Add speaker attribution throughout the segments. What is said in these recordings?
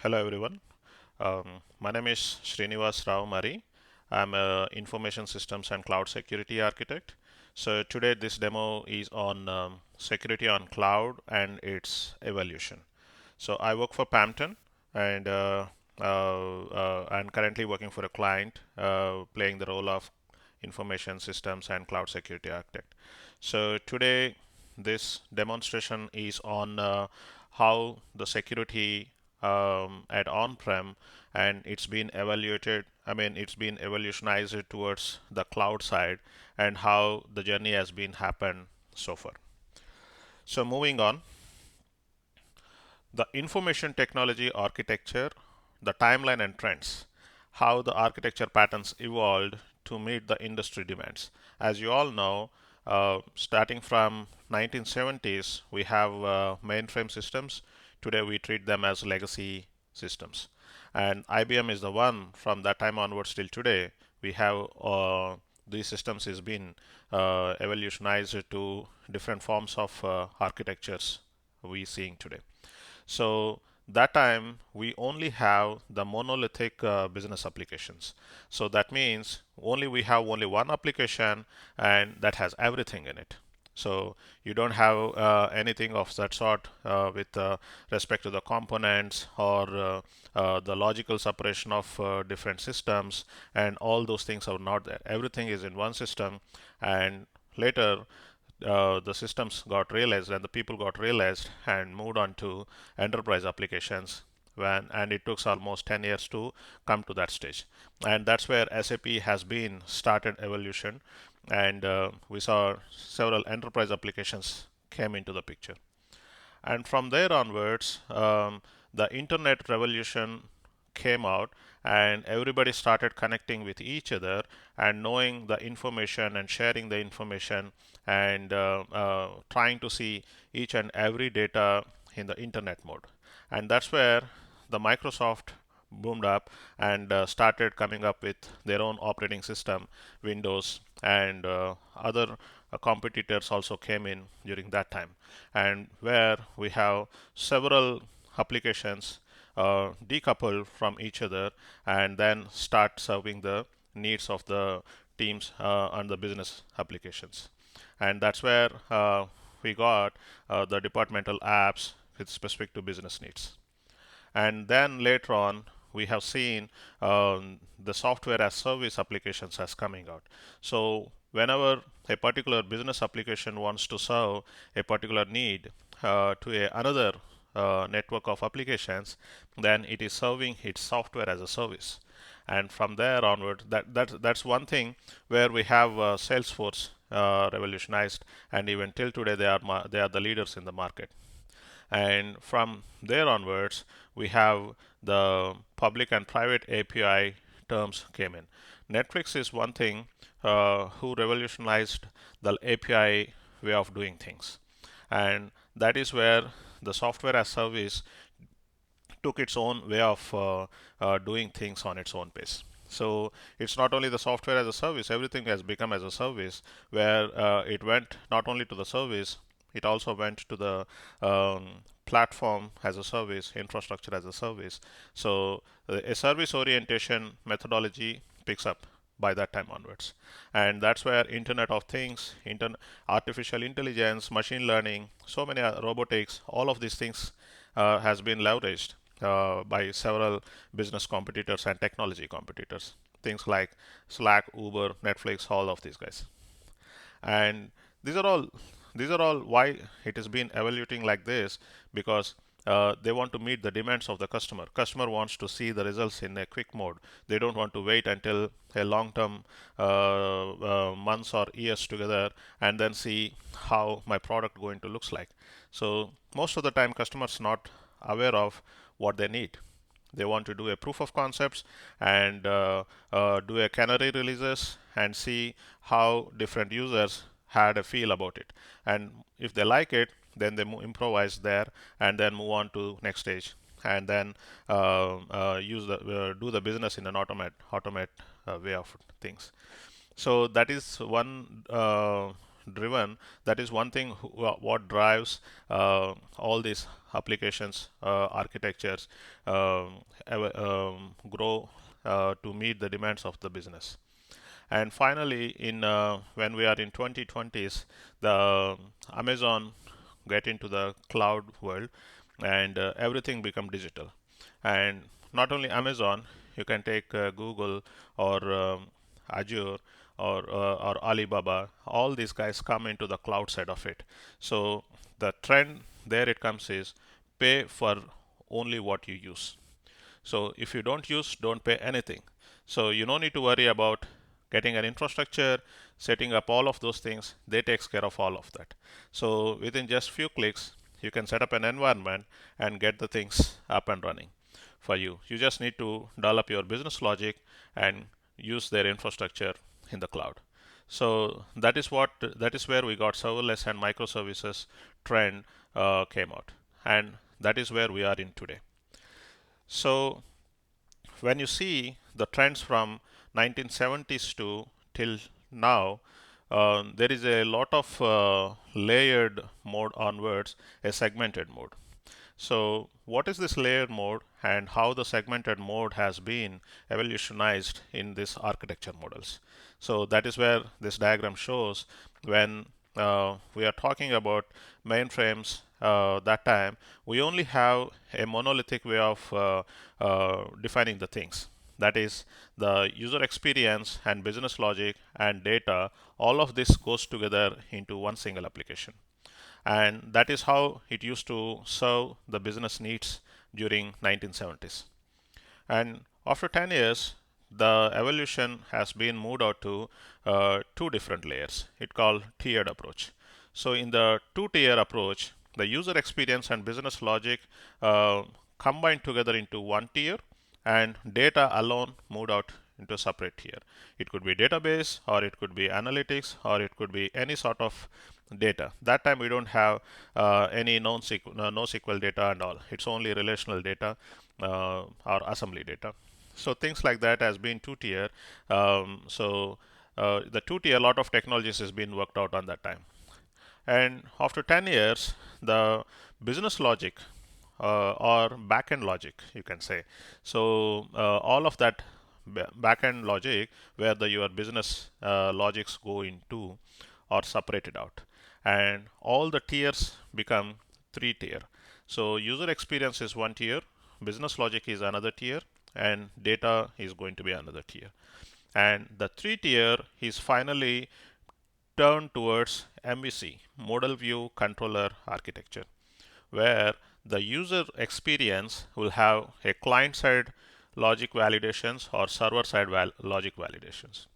Speaker 1: Hello everyone. My name is Srinivas Rao Mari. I'm a information systems and cloud security architect. So today this demo is on security on cloud and its evolution. So I work for Pampton and I'm currently working for a client playing the role of information systems and cloud security architect. So today this demonstration is on how the security at on-prem and it's been evaluated. I mean, it's been evolutionized towards the cloud side and how the journey has been happened so far. So moving on, the information technology architecture, the timeline and trends, how the architecture patterns evolved to meet the industry demands. As you all know, starting from 1970s, we have mainframe systems. Today we treat them as legacy systems. And IBM is the one from that time onwards till today. We have these systems has been evolutionized to different forms of architectures we seeing today. So that time we only have the monolithic business applications. So that means only we have only one application and that has everything in it. So you don't have anything of that sort with respect to the components or the logical separation of different systems, and all those things are not there. Everything is in one system, and later the systems got realized and the people got realized and moved on to enterprise applications and it took almost 10 years to come to that stage, and that's where SAP has been started evolution, and we saw several enterprise applications came into the picture. And from there onwards, the internet revolution came out, and everybody started connecting with each other and knowing the information and sharing the information and trying to see each and every data in the internet mode. And that's where the Microsoft boomed up and started coming up with their own operating system, Windows, and other competitors also came in during that time, and where we have several applications decouple from each other and then start serving the needs of the teams and the business applications. And that's where we got the departmental apps with specific to business needs. And then later on, we have seen the software as service applications as coming out. So whenever a particular business application wants to serve a particular need another network of applications, then it is serving its software as a service. And from there onward, that's one thing where we have Salesforce revolutionized, and even till today they are the leaders in the market. And from there onwards, we have the public and private API terms came in. Netflix is one thing who revolutionized the API way of doing things, and that is where the software as service took its own way of doing things on its own pace. So it's not only the software as a service, everything has become as a service, where it went not only to the service, it also went to the platform as a service, infrastructure as a service. So a service orientation methodology picks up by that time onwards, and that's where Internet of Things, artificial intelligence, machine learning, so many robotics, all of these things has been leveraged by several business competitors and technology competitors. Things like Slack, Uber, Netflix, all of these guys. And these are all these are all why it has been evaluating like this, because they want to meet the demands of the customer. Customer wants to see the results in a quick mode. They don't want to wait until a long term months or years together and then see how my product going to looks like. So most of the time customers not aware of what they need. They want to do a proof of concepts and do a canary releases and see how different users had a feel about it. And if they like it, then they improvise there and then move on to next stage, and then do the business in an automate way of things. So that is one driven, that is one thing what drives all these applications architectures grow to meet the demands of the business. And finally, in when we are in 2020s, the Amazon get into the cloud world, and everything become digital. And not only Amazon, you can take Google or Azure or Alibaba. All these guys come into the cloud side of it. So the trend there it comes is pay for only what you use. So if you don't use, don't pay anything. So you don't need to worry about getting an infrastructure, setting up all of those things. They takes care of all of that. So within just few clicks, you can set up an environment and get the things up and running for you. You just need to develop your business logic and use their infrastructure in the cloud. So that is where we got serverless and microservices trend came out, and that is where we are in today. So when you see the trends from 1970s to till now, there is a lot of layered mode onwards, a segmented mode. So what is this layered mode and how the segmented mode has been evolutionized in this architecture models? So that is where this diagram shows when we are talking about mainframes that time, we only have a monolithic way of defining the things. That is the user experience and business logic and data, all of this goes together into one single application. And that is how it used to serve the business needs during 1970s. And after 10 years, the evolution has been moved out to two different layers. It called tiered approach. So in the two-tier approach, the user experience and business logic combined together into one tier, and data alone moved out into a separate tier. It could be database, or it could be analytics, or it could be any sort of data. That time we don't have any NoSQL data and all. It's only relational data or assembly data. So things like that has been two-tier. The two-tier, a lot of technologies has been worked out on that time. And after 10 years, the business logic or backend logic, you can say. So all of that backend logic where your business logics go into are separated out, and all the tiers become three tier. So user experience is one tier, business logic is another tier, and data is going to be another tier. And the three tier is finally turned towards MVC, Model View Controller Architecture, where the user experience will have a client-side logic validations or server-side logic validations.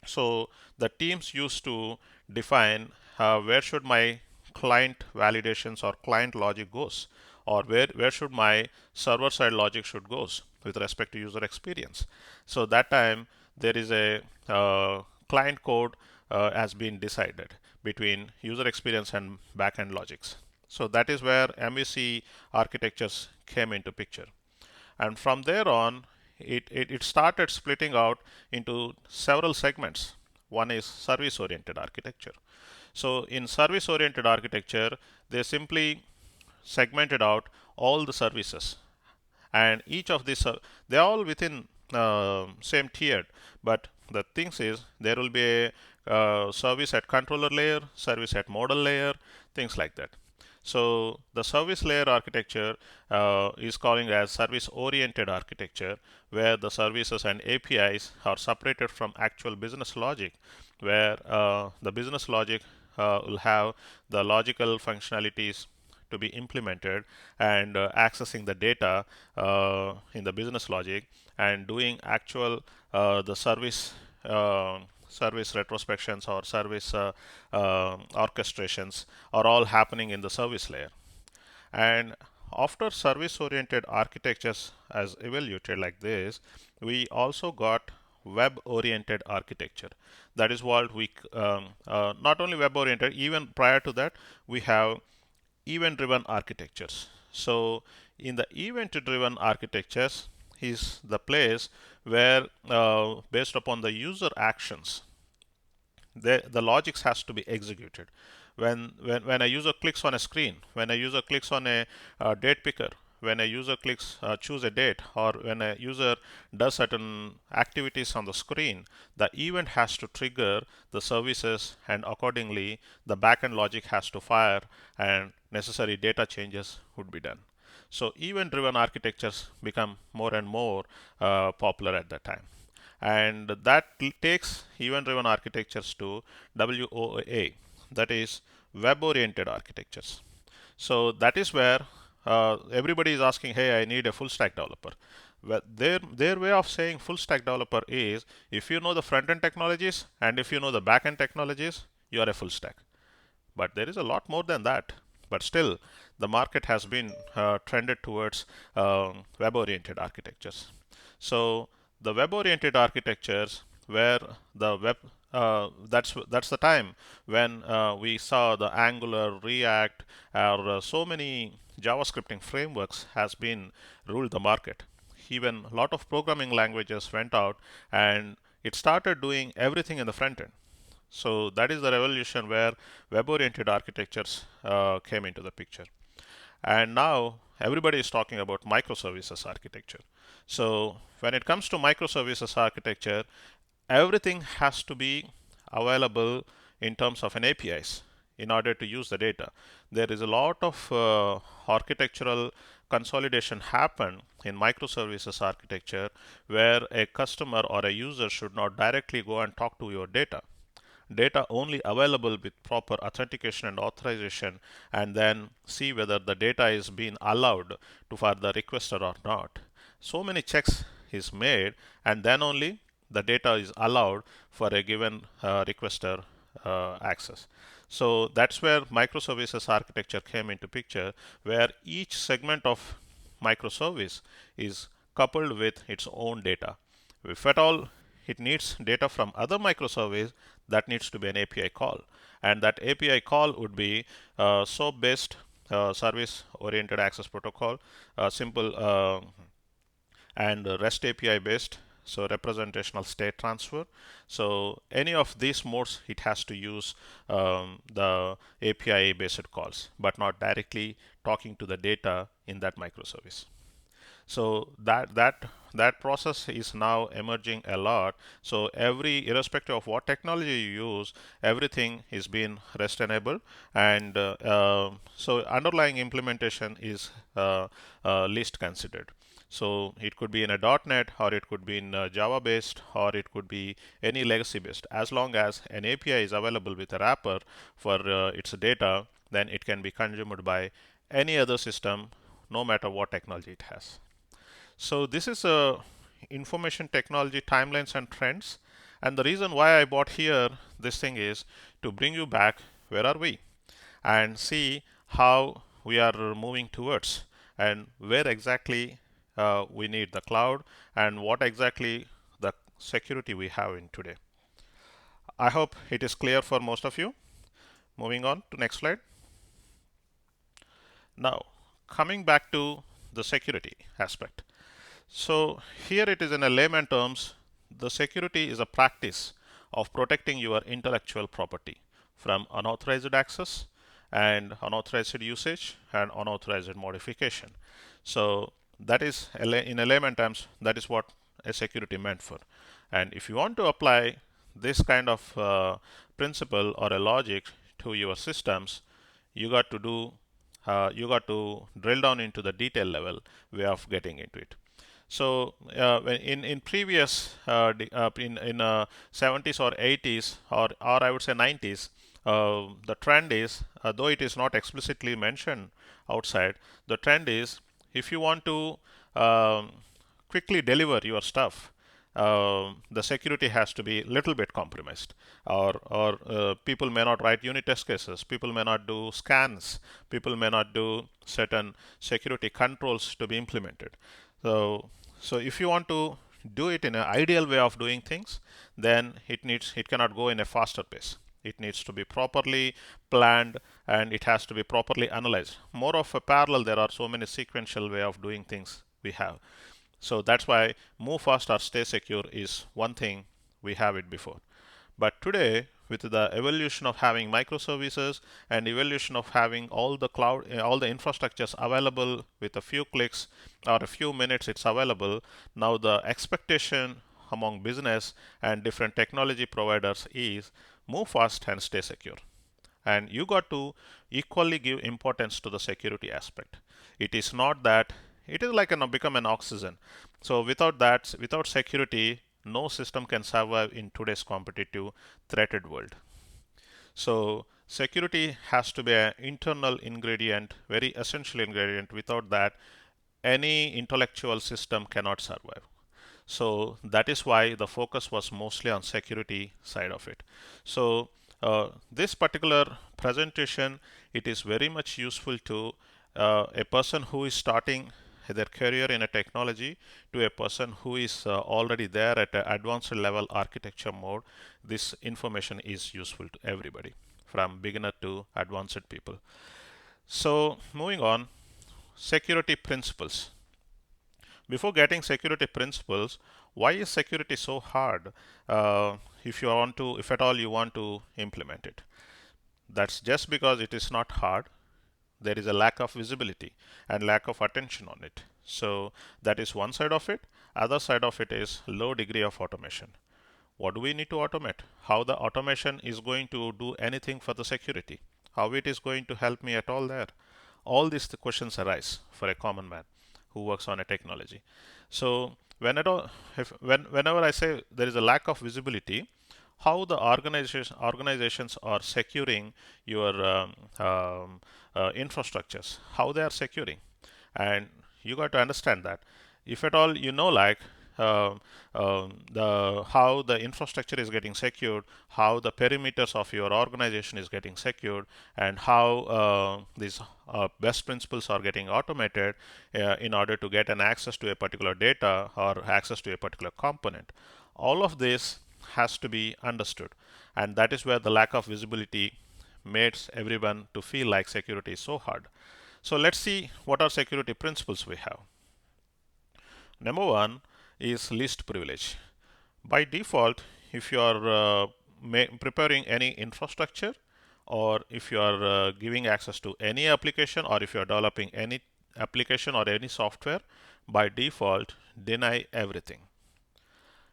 Speaker 1: So the teams used to define where should my client validations or client logic goes, or where should my server side logic should goes with respect to user experience. So that time there is a client code has been decided between user experience and backend logics. So that is where MVC architectures came into picture. And from there on, it started splitting out into several segments. One is service oriented architecture. So in service oriented architecture, they simply segmented out all the services, and each of these they're all within same tiered, but the things is there will be a service at controller layer, service at model layer, things like that. So the service layer architecture is calling as service oriented architecture, where the services and APIs are separated from actual business logic, where the business logic will have the logical functionalities to be implemented, and accessing the data in the business logic, and doing actual the service retrospections or service orchestrations are all happening in the service layer. And after service oriented architectures as evaluated like this, we also got web oriented architecture. That is what we not only web oriented, even prior to that we have event driven architectures. So in the event driven architectures is the place where based upon the user actions, the logics has to be executed. When a user clicks on a screen, when a user clicks on a date picker, when a user clicks choose a date, or when a user does certain activities on the screen, the event has to trigger the services, and accordingly the backend logic has to fire and necessary data changes would be done. So event driven architectures become more and more popular at that time, and that takes event driven architectures to WOA, that is web oriented architectures. So that is where everybody is asking, hey, I need a full stack developer. Well, their way of saying full stack developer is, if you know the front end technologies and if you know the back end technologies, you are a full stack. But there is a lot more than that. But still, the market has been trended towards web-oriented architectures. So the web-oriented architectures, where the web that's the time when we saw the Angular, React, or so many JavaScripting frameworks has been ruled the market. Even a lot of programming languages went out and it started doing everything in the front end. So that is the revolution where web-oriented architectures came into the picture. And now everybody is talking about microservices architecture. So when it comes to microservices architecture, everything has to be available in terms of an APIs in order to use the data. There is a lot of architectural consolidation happen in microservices architecture, where a customer or a user should not directly go and talk to your data only available with proper authentication and authorization, and then see whether the data is being allowed to for the requester or not. So many checks is made, and then only the data is allowed for a given requester access. So that's where microservices architecture came into picture, where each segment of microservice is coupled with its own data. If at all it needs data from other microservice, that needs to be an API call, and that API call would be SOAP based service oriented access protocol, simple and REST API based, so representational state transfer. So any of these modes, it has to use the API based calls, but not directly talking to the data in that microservice. So that process is now emerging a lot. So irrespective of what technology you use, everything is being REST enabled, and so underlying implementation is least considered. So it could be in a .NET, or it could be in Java based, or it could be any legacy based. As long as an API is available with a wrapper for its data, then it can be consumed by any other system, no matter what technology it has. So this is information technology timelines and trends. And the reason why I bought here this thing is to bring you back, where are we, and see how we are moving towards, and where exactly we need the cloud, and what exactly the security we have in today. I hope it is clear for most of you. Moving on to next slide. Now, coming back to the security aspect. So here it is in a layman terms, the security is a practice of protecting your intellectual property from unauthorized access and unauthorized usage and unauthorized modification. So that is, in a layman terms, that is what a security meant for. And if you want to apply this kind of principle or a logic to your systems, you got to drill down into the detail level way of getting into it. So in previous in 70s or 80s, or I would say 90s, the trend is, though it is not explicitly mentioned outside, the trend is, if you want to um, quickly deliver your stuff, the security has to be little bit compromised, or people may not write unit test cases, people may not do scans, people may not do certain security controls to be implemented. So if you want to do it in an ideal way of doing things, then it cannot go in a faster pace. It needs to be properly planned, and it has to be properly analyzed. More of a parallel, there are so many sequential way of doing things we have. So that's why move fast or stay secure is one thing we have it before. But today, with the evolution of having microservices and evolution of having all the cloud, all the infrastructures available with a few clicks or a few minutes, it's available. Now the expectation among business and different technology providers is move fast and stay secure. And you got to equally give importance to the security aspect. It is not that it is like become an oxygen. So without that, without security, no system can survive in today's competitive threated world. So security has to be an internal ingredient, very essential ingredient. Without that, any intellectual system cannot survive. So that is why the focus was mostly on security side of it. So this particular presentation, it is very much useful to a person who is starting their career in a technology to a person who is already there at an advanced level architecture mode. This information is useful to everybody from beginner to advanced people. So moving on, security principles. Before getting security principles, why is security so hard if you want to, if at all you want to implement it? That's just because it is not hard. There is a lack of visibility and lack of attention on it. So that is one side of it. Other side of it is low degree of automation. What do we need to automate? How the automation is going to do anything for the security? How it is going to help me at all there? All these questions arise for a common man who works on a technology. So whenever I say there is a lack of visibility, how the organizations are securing your infrastructures, how they are securing, and you got to understand that. If at all you know, like the how the infrastructure is getting secured, how the perimeters of your organization is getting secured, and how these best principles are getting automated in order to get an access to a particular data or access to a particular component. All of this has to be understood, and that is where the lack of visibility makes everyone to feel like security is so hard. So let's see what are security principles we have. Number one is least privilege. By default, if you are preparing any infrastructure, or if you are giving access to any application, or if you are developing any application or any software, by default, deny everything.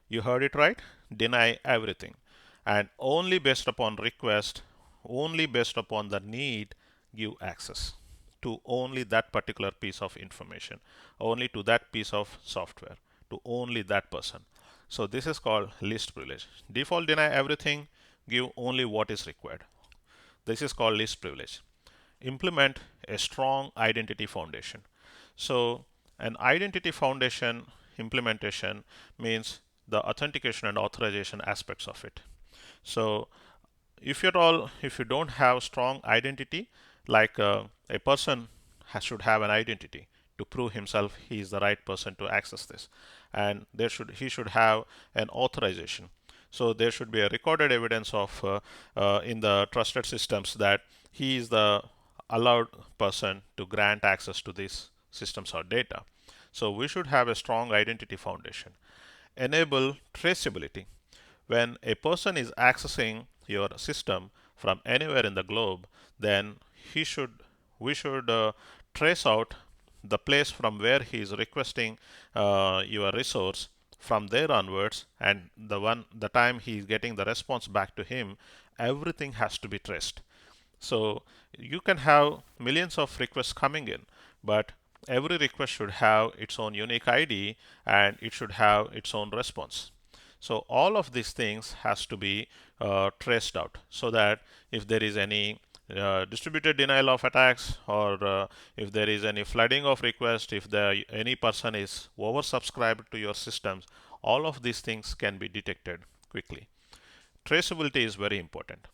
Speaker 1: You heard it right. Deny everything. And only based upon request, only based upon the need, give access to only that particular piece of information, only to that piece of software, to only that person. So this is called least privilege. Default deny everything, give only what is required. This is called least privilege. Implement a strong identity foundation. So an identity foundation implementation means the authentication and authorization aspects of it. So if at all, if you don't have strong identity, like a person should have an identity to prove himself he is the right person to access this, and he should have an authorization. So there should be a recorded evidence of in the trusted systems that he is the allowed person to grant access to these systems or data. So we should have a strong identity foundation. Enable traceability. When a person is accessing your system from anywhere in the globe, then he should we should trace out the place from where he is requesting your resource from there onwards, and the time he is getting the response back to him, everything has to be traced. So you can have millions of requests coming in, but every request should have its own unique ID and it should have its own response. So all of these things has to be traced out, so that if there is any distributed denial of attacks, or if there is any flooding of requests, if any person is oversubscribed to your systems, all of these things can be detected quickly. Traceability is very important.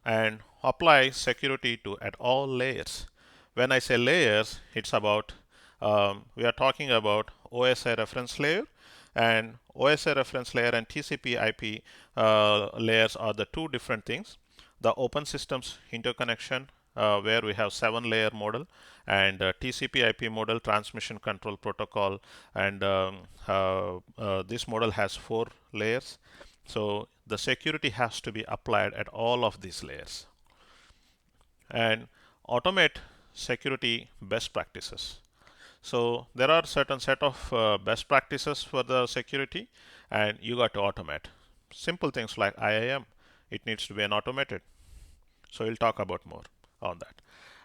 Speaker 1: And apply security to at all layers. When I say layers, it's about we are talking about OSI reference layer, and OSI reference layer and TCP/IP layers are the two different things. The open systems interconnection, where we have 7-layer model, and TCP/IP model, transmission control protocol, and this model has 4 layers. So the security has to be applied at all of these layers and automate security best practices. So there are certain set of best practices for the security, and you got to automate. Simple things like IAM, it needs to be an automated. So we'll talk about more on that.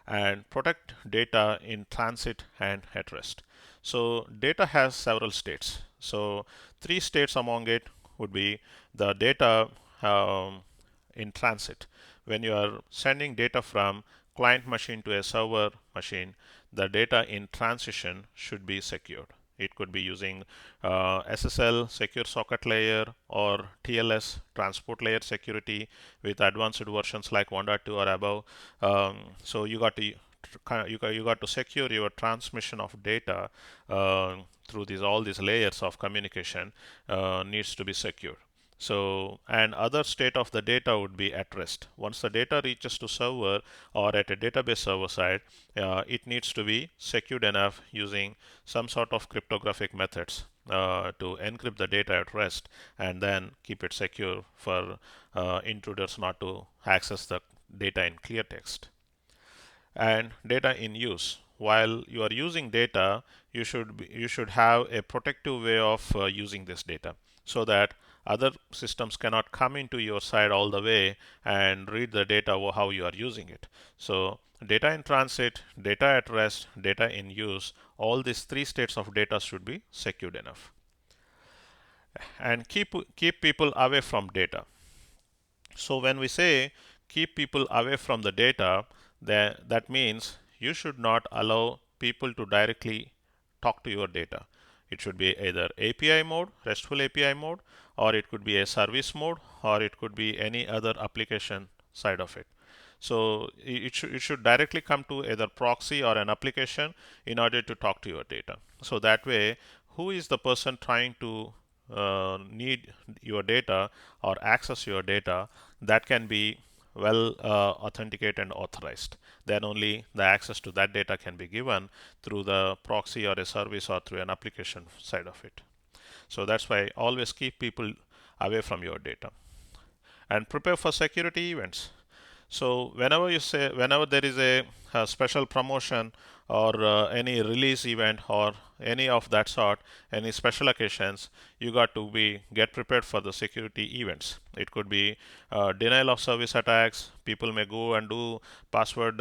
Speaker 1: And protect data in transit and at rest. So data has several states. So three states among it would be the data in transit. When you are sending data from client machine to a server machine, the data in transition should be secured. It could be using SSL, secure socket layer, or TLS, transport layer security, with advanced versions like 1.2 or above. So you got to secure your transmission of data through all these layers of communication needs to be secured. So, and other state of the data would be at rest. Once the data reaches to server or at a database server side, it needs to be secured enough using some sort of cryptographic methods to encrypt the data at rest and then keep it secure for intruders not to access the data in clear text. And data in use. While you are using data, you should have a protective way of using this data so that other systems cannot come into your side all the way and read the data how you are using it. So data in transit, data at rest, data in use, all these three states of data should be secured enough. And keep people away from data. So when we say keep people away from the data, that means you should not allow people to directly talk to your data. It should be either API mode, RESTful API mode, or it could be a service mode, or it could be any other application side of it. So it should directly come to either proxy or an application in order to talk to your data. So that way, who is the person trying to need your data or access your data, that can be well authenticated and authorized. Then only the access to that data can be given through the proxy or a service or through an application side of it. So that's why always keep people away from your data and prepare for security events. So whenever there is a special promotion or any release event or any of that sort, any special occasions, you got to get prepared for the security events. It could be denial of service attacks. People may go and do password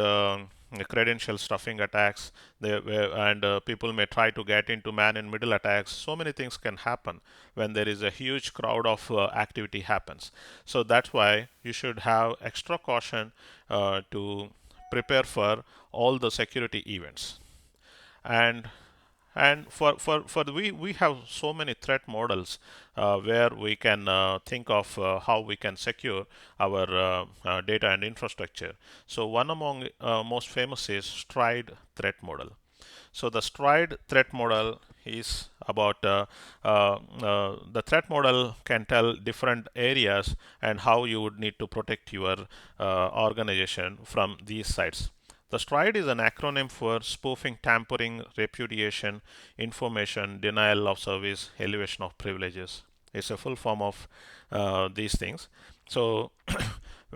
Speaker 1: credential stuffing attacks, and people may try to get into man-in-middle attacks. So many things can happen when there is a huge crowd of activity happens. So that's why you should have extra caution to prepare for all the security events. And we have so many threat models where we can think of how we can secure our data and infrastructure. So one among most famous is Stride threat model. So the Stride threat model is about the threat model can tell different areas and how you would need to protect your organization from these sites. The STRIDE is an acronym for spoofing, tampering, repudiation, information, denial of service, elevation of privileges. It's a full form of these things. So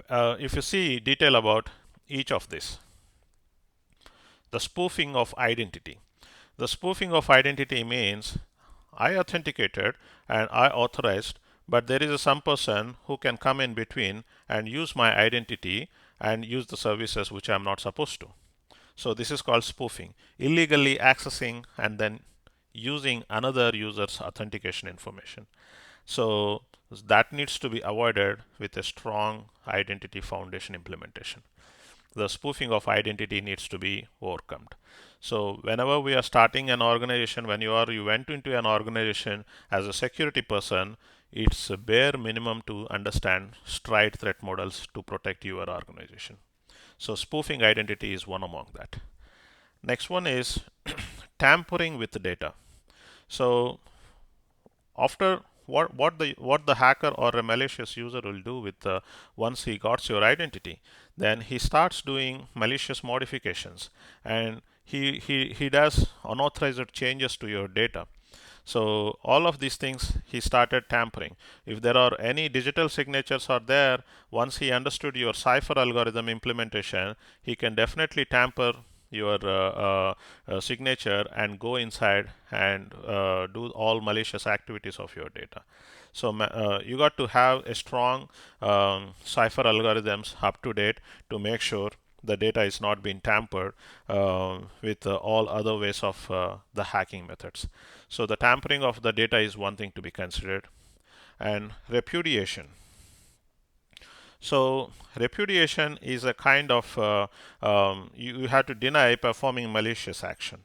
Speaker 1: if you see detail about each of this, the spoofing of identity. The spoofing of identity means I authenticated and I authorized, but there is some person who can come in between and use my identity and use the services which I'm not supposed to. So this is called spoofing, illegally accessing and then using another user's authentication information. So that needs to be avoided with a strong identity foundation implementation. The spoofing of identity needs to be overcome. So whenever we are starting an organization, when you went into an organization as a security person, it's a bare minimum to understand STRIDE threat models to protect your organization. So spoofing identity is one among that. Next one is tampering with the data. So after what the hacker or a malicious user will do with once he got your identity, then he starts doing malicious modifications and he does unauthorized changes to your data. So all of these things he started tampering. If there are any digital signatures are there, once he understood your cipher algorithm implementation, he can definitely tamper your signature and go inside and do all malicious activities of your data. So you got to have a strong cipher algorithms up to date to make sure the data is not being tampered with all other ways of the hacking methods. So the tampering of the data is one thing to be considered. And repudiation. So repudiation is a kind of you have to deny performing malicious action.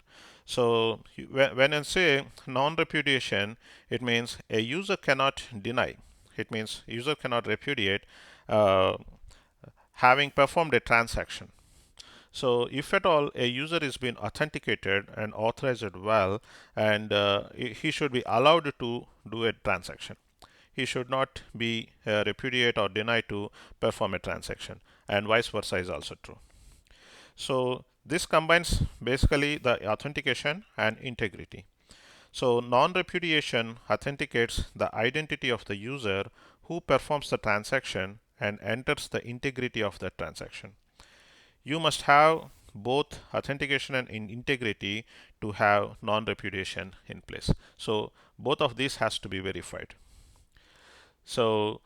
Speaker 1: So when I say non-repudiation, it means a user cannot deny. It means user cannot repudiate uh, having performed a transaction. So if at all a user is being authenticated and authorized well, and he should be allowed to do a transaction. He should not be repudiate or deny to perform a transaction, and vice versa is also true. So this combines basically the authentication and integrity. So non-repudiation authenticates the identity of the user who performs the transaction and enters the integrity of that transaction. You must have both authentication and integrity to have non-repudiation in place. So both of these has to be verified. So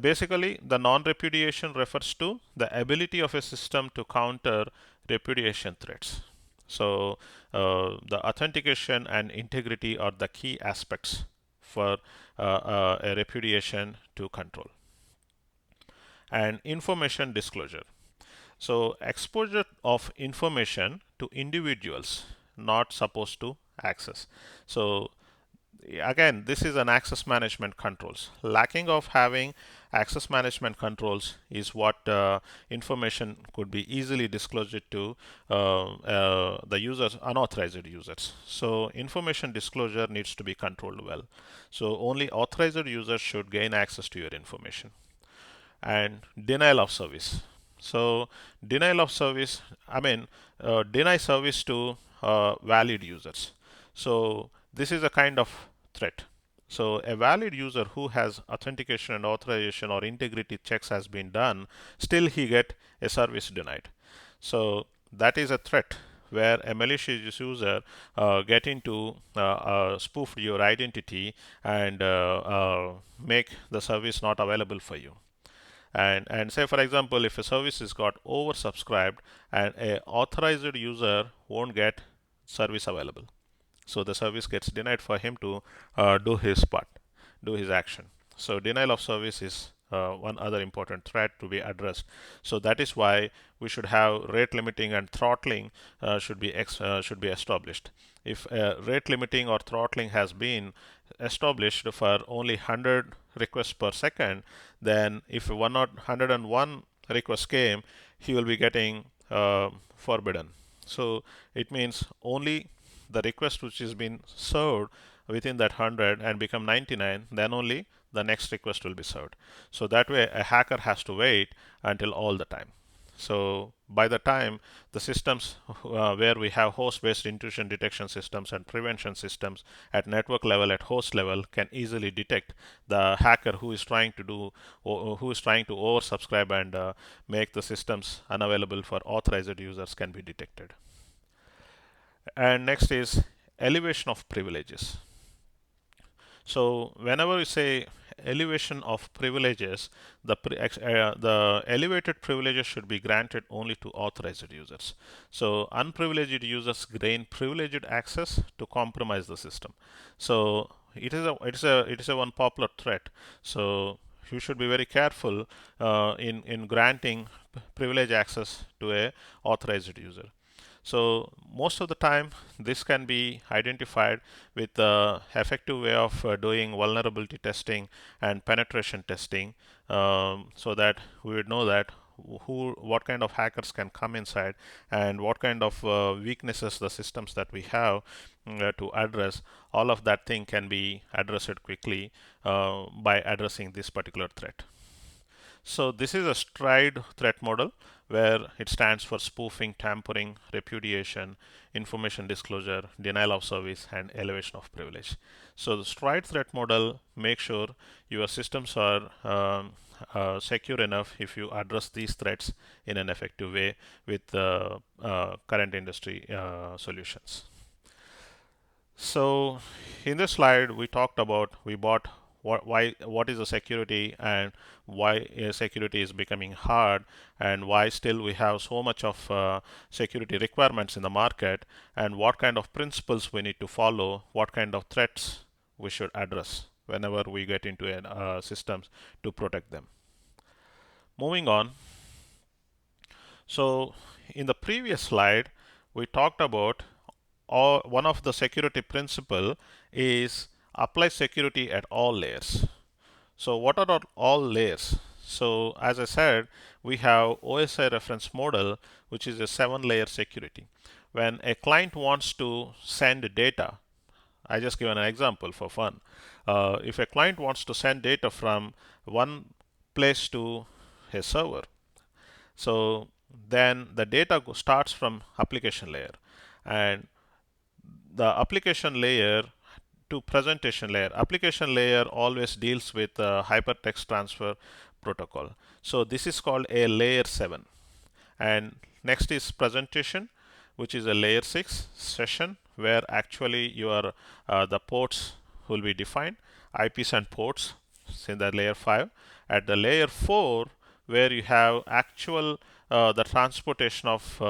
Speaker 1: basically the non-repudiation refers to the ability of a system to counter repudiation threats. So the authentication and integrity are the key aspects for a repudiation to control. And information disclosure. So exposure of information to individuals not supposed to access. So again, this is an access management controls. Lacking of having access management controls is what information could be easily disclosed to the users, unauthorized users. So information disclosure needs to be controlled well. So only authorized users should gain access to your information. And denial of service. So denial of service, deny service to valid users. So this is a kind of threat. So a valid user who has authentication and authorization or integrity checks has been done, still he get a service denied. So that is a threat where a malicious user get into spoof your identity and make the service not available for you. And say for example, if a service is got oversubscribed and a authorized user won't get service available, so the service gets denied for him to do his part, do his action. So denial of service is one other important threat to be addressed. So that is why we should have rate limiting and throttling should be established. If rate limiting or throttling has been established for only 100 requests per second, then if 101 requests came, he will be getting forbidden. So it means only the request which is been served within that 100 and become 99, then only the next request will be served. So that way a hacker has to wait until all the time. So by the time the systems where we have host-based intrusion detection systems and prevention systems at network level, at host level, can easily detect the hacker who is trying to do, or who is trying to oversubscribe and make the systems unavailable for authorized users can be detected. And next is elevation of privileges. So whenever we say elevation of privileges, the elevated privileges should be granted only to authorized users. So unprivileged users gain privileged access to compromise the system. So it is a one popular threat. So you should be very careful in granting privilege access to a authorized user. So most of the time, this can be identified with the effective way of doing vulnerability testing and penetration testing, so that we would know that what kind of hackers can come inside and what kind of weaknesses the systems that we have to address. All of that thing can be addressed quickly by addressing this particular threat. So this is a STRIDE threat model where it stands for spoofing, tampering, repudiation, information disclosure, denial of service, and elevation of privilege. So the STRIDE threat model makes sure your systems are secure enough if you address these threats in an effective way with current industry solutions. So in this slide, we talked about what is the security and why security is becoming hard and why still we have so much of security requirements in the market and what kind of principles we need to follow, what kind of threats we should address whenever we get into systems to protect them. Moving on. So in the previous slide, we talked about one of the security principle is apply security at all layers. So what are all layers? So as I said, we have OSI reference model, which is a 7-layer security. When a client wants to send data, I just give an example for fun. If a client wants to send data from one place to a server, so then the data starts from application layer, and the application layer to presentation layer. Application layer always deals with hypertext transfer protocol. So this is called a layer 7. And next is presentation, which is a layer 6 session where actually your the ports will be defined, IPs and ports in the layer 5. At the layer 4, where you have actual the transportation of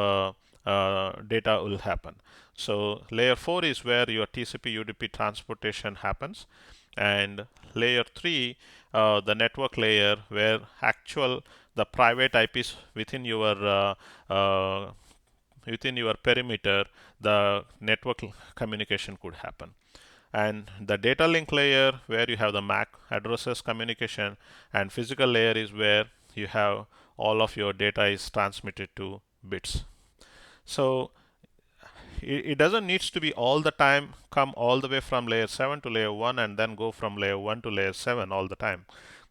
Speaker 1: data will happen. So layer 4 is where your TCP UDP transportation happens, and layer 3, the network layer, where actual the private IPs within your perimeter, the network communication could happen. And the data link layer, where you have the MAC addresses communication, and physical layer is where you have all of your data is transmitted to bits. So it doesn't needs to be all the time come all the way from layer 7 to layer 1 and then go from layer 1 to layer 7 all the time.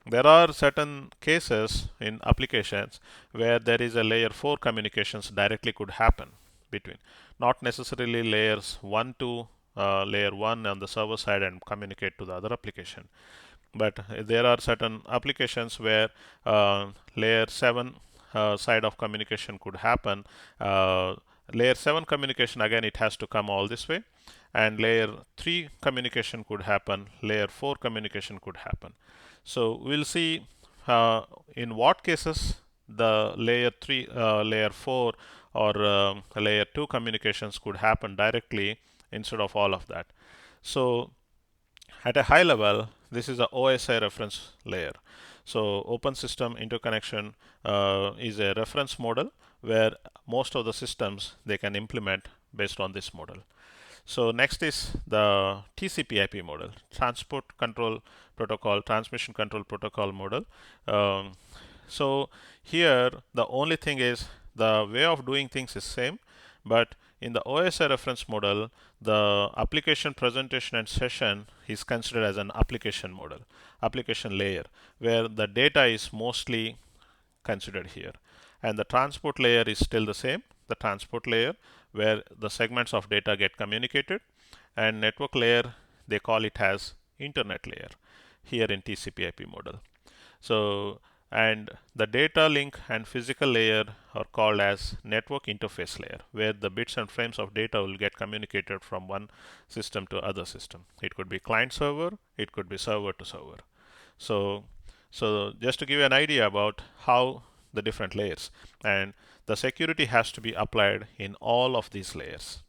Speaker 1: There are certain cases in applications where there is a layer 4 communications directly could happen between, not necessarily layers 1 to layer 1 on the server side and communicate to the other application. But there are certain applications where layer 7 side of communication could happen. Layer 7 communication, again, it has to come all this way, and layer 3 communication could happen, layer 4 communication could happen. So we'll see in what cases the layer 3, layer 4 or layer 2 communications could happen directly instead of all of that. So at a high level, this is a OSI reference layer. So open system interconnection is a reference model where most of the systems they can implement based on this model. So next is the TCP/IP model, transport control protocol, transmission control protocol model. So here the only thing is the way of doing things is same, but in the OSI reference model, the application presentation and session is considered as an application model, application layer, where the data is mostly considered here. And the transport layer is still the same, the transport layer, where the segments of data get communicated, and network layer, they call it as internet layer here in TCP/IP model. So, and the data link and physical layer are called as network interface layer, where the bits and frames of data will get communicated from one system to other system. It could be client server, it could be server to server. So, just to give you an idea about how the different layers, and the security has to be applied in all of these layers.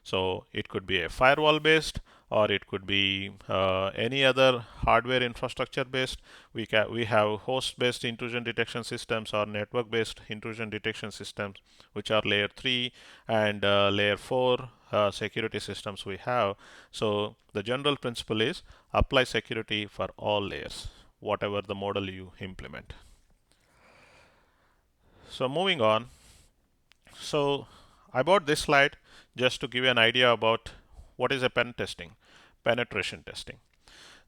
Speaker 1: So it could be a firewall based, or it could be any other hardware infrastructure based. We have host based intrusion detection systems or network based intrusion detection systems, which are layer 3 and layer 4 security systems we have. So the general principle is apply security for all layers, whatever the model you implement. So moving on. So I bought this slide just to give you an idea about what is a penetration testing.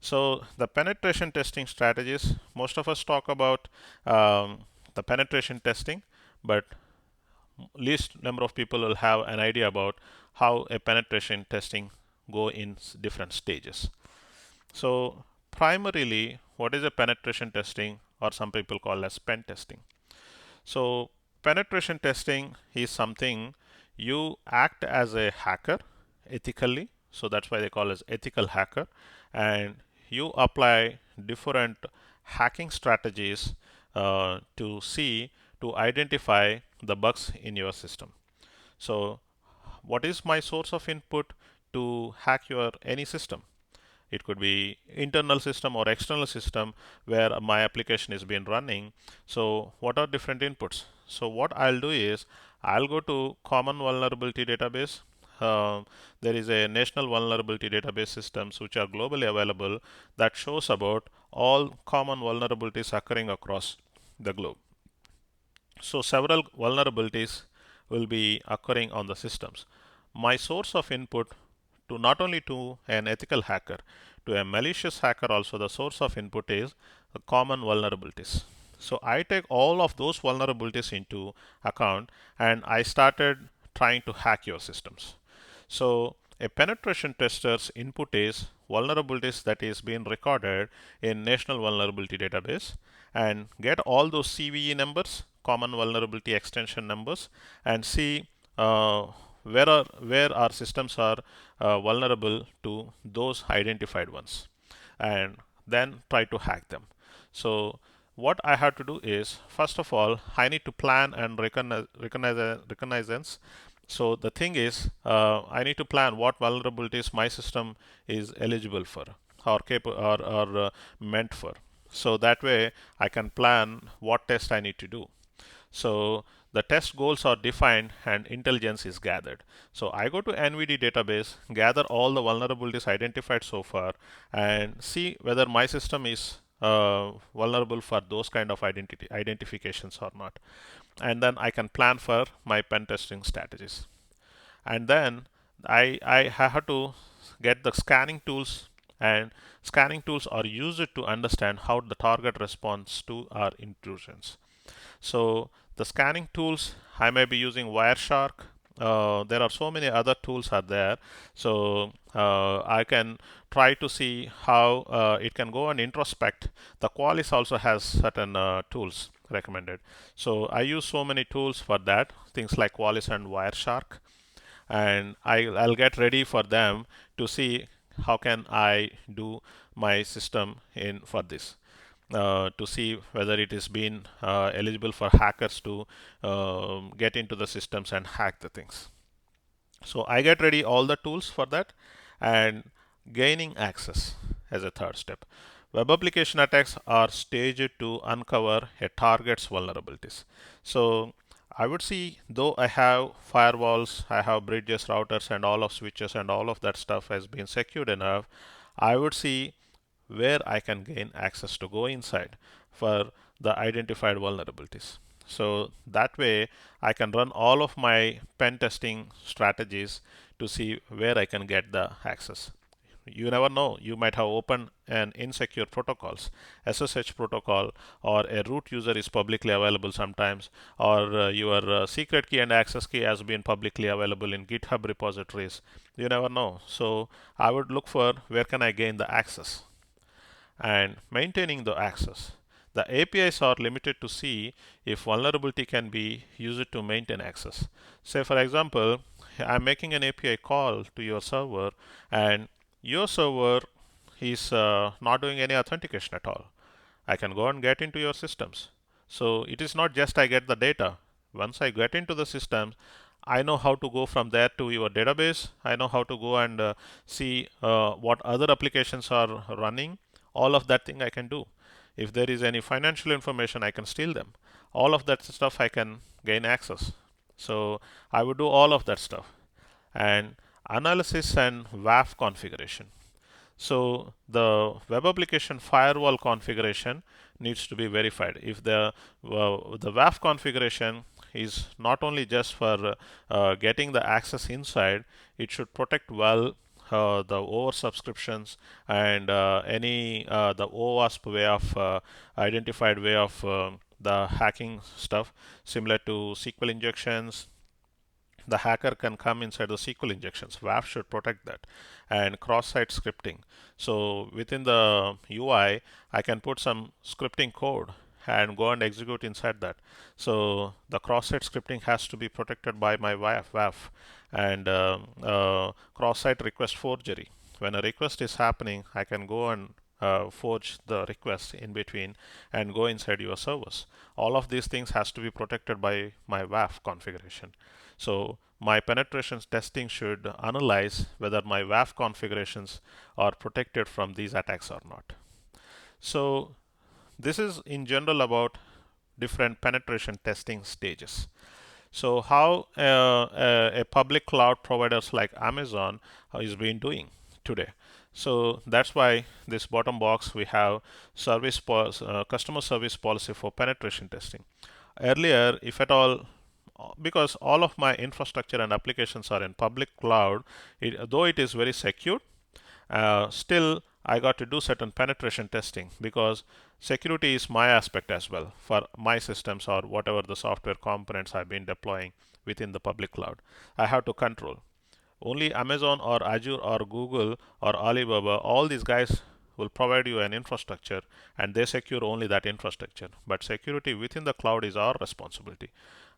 Speaker 1: So the penetration testing strategies, most of us talk about the penetration testing, but least number of people will have an idea about how a penetration testing go in different stages. So primarily, what is a penetration testing, or some people call as pen testing? So penetration testing is something you act as a hacker ethically. So that's why they call it ethical hacker, and you apply different hacking strategies to identify the bugs in your system. So what is my source of input to hack your any system? It could be internal system or external system where my application is being running. So what are different inputs? So what I'll do is I'll go to common vulnerability database. There is a national vulnerability database systems which are globally available that shows about all common vulnerabilities occurring across the globe. So several vulnerabilities will be occurring on the systems. My source of input to not only to an ethical hacker, to a malicious hacker also, the source of input is the common vulnerabilities. So I take all of those vulnerabilities into account and I started trying to hack your systems. So a penetration tester's input is vulnerabilities that is being recorded in National Vulnerability Database and get all those CVE numbers, common vulnerability extension numbers, and see where our systems are vulnerable to those identified ones, and then try to hack them. So what I have to do is, first of all, I need to plan and reconnaissance. So the thing is, I need to plan what vulnerabilities my system is eligible for or meant for. So that way I can plan what test I need to do. So the test goals are defined and intelligence is gathered. So I go to NVD database, gather all the vulnerabilities identified so far, and see whether my system is vulnerable for those kind of identifications or not. And then I can plan for my pen testing strategies. And then I have to get the scanning tools, and scanning tools are used to understand how the target responds to our intrusions. So the scanning tools, I may be using Wireshark. There are so many other tools are there. So I can try to see how it can go and introspect. The Qualys also has certain tools recommended. So I use so many tools for that, things like Qualys and Wireshark, and I'll get ready for them to see how can I do my system in for this. To see whether it is being eligible for hackers to get into the systems and hack the things. So I get ready all the tools for that, and gaining access as a third step. Web application attacks are staged to uncover a target's vulnerabilities. So I would see, though I have firewalls, I have bridges, routers, and all of switches, and all of that stuff has been secured enough, I would see where I can gain access to go inside for the identified vulnerabilities. So that way I can run all of my pen testing strategies to see where I can get the access. You never know, you might have opened an insecure protocols, SSH protocol, or a root user is publicly available sometimes, or your secret key and access key has been publicly available in GitHub repositories. You never know. So I would look for where can I gain the access and maintaining the access. The APIs are limited to see if vulnerability can be used to maintain access. Say, for example, I'm making an API call to your server, and your server is not doing any authentication at all. I can go and get into your systems. So it is not just I get the data. Once I get into the systems, I know how to go from there to your database. I know how to go and see what other applications are running. All of that thing I can do. If there is any financial information, I can steal them. All of that stuff I can gain access. So I would do all of that stuff. And analysis and WAF configuration. So the web application firewall configuration needs to be verified. If the WAF configuration is not only just for getting the access inside, it should protect well the oversubscriptions and any the OWASP way of identified way of the hacking stuff, similar to SQL injections. The hacker can come inside the SQL injections. WAF should protect that. And cross-site scripting. So within the UI, I can put some scripting code and go and execute inside that. So the cross-site scripting has to be protected by my WAF. And cross-site request forgery. When a request is happening, I can go and forge the request in between and go inside your servers. All of these things has to be protected by my WAF configuration. So my penetration testing should analyze whether my WAF configurations are protected from these attacks or not. So this is in general about different penetration testing stages. So how a public cloud providers like Amazon is been doing today. So that's why this bottom box we have customer service policy for penetration testing. Earlier, if at all, because all of my infrastructure and applications are in public cloud, though it is very secure, still I got to do certain penetration testing because security is my aspect as well for my systems or whatever the software components I've been deploying within the public cloud. I have to control. Only Amazon or Azure or Google or Alibaba, all these guys will provide you an infrastructure and they secure only that infrastructure. But security within the cloud is our responsibility.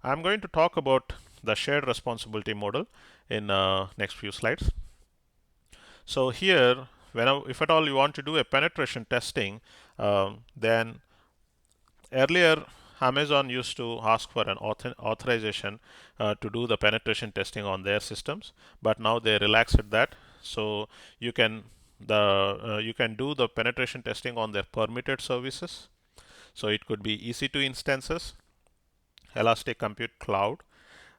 Speaker 1: I'm going to talk about the shared responsibility model in next few slides. So here, if at all you want to do a penetration testing, then earlier Amazon used to ask for an authorization to do the penetration testing on their systems, but now they relaxed that. So you can you can do the penetration testing on their permitted services. So it could be EC2 instances, Elastic Compute Cloud,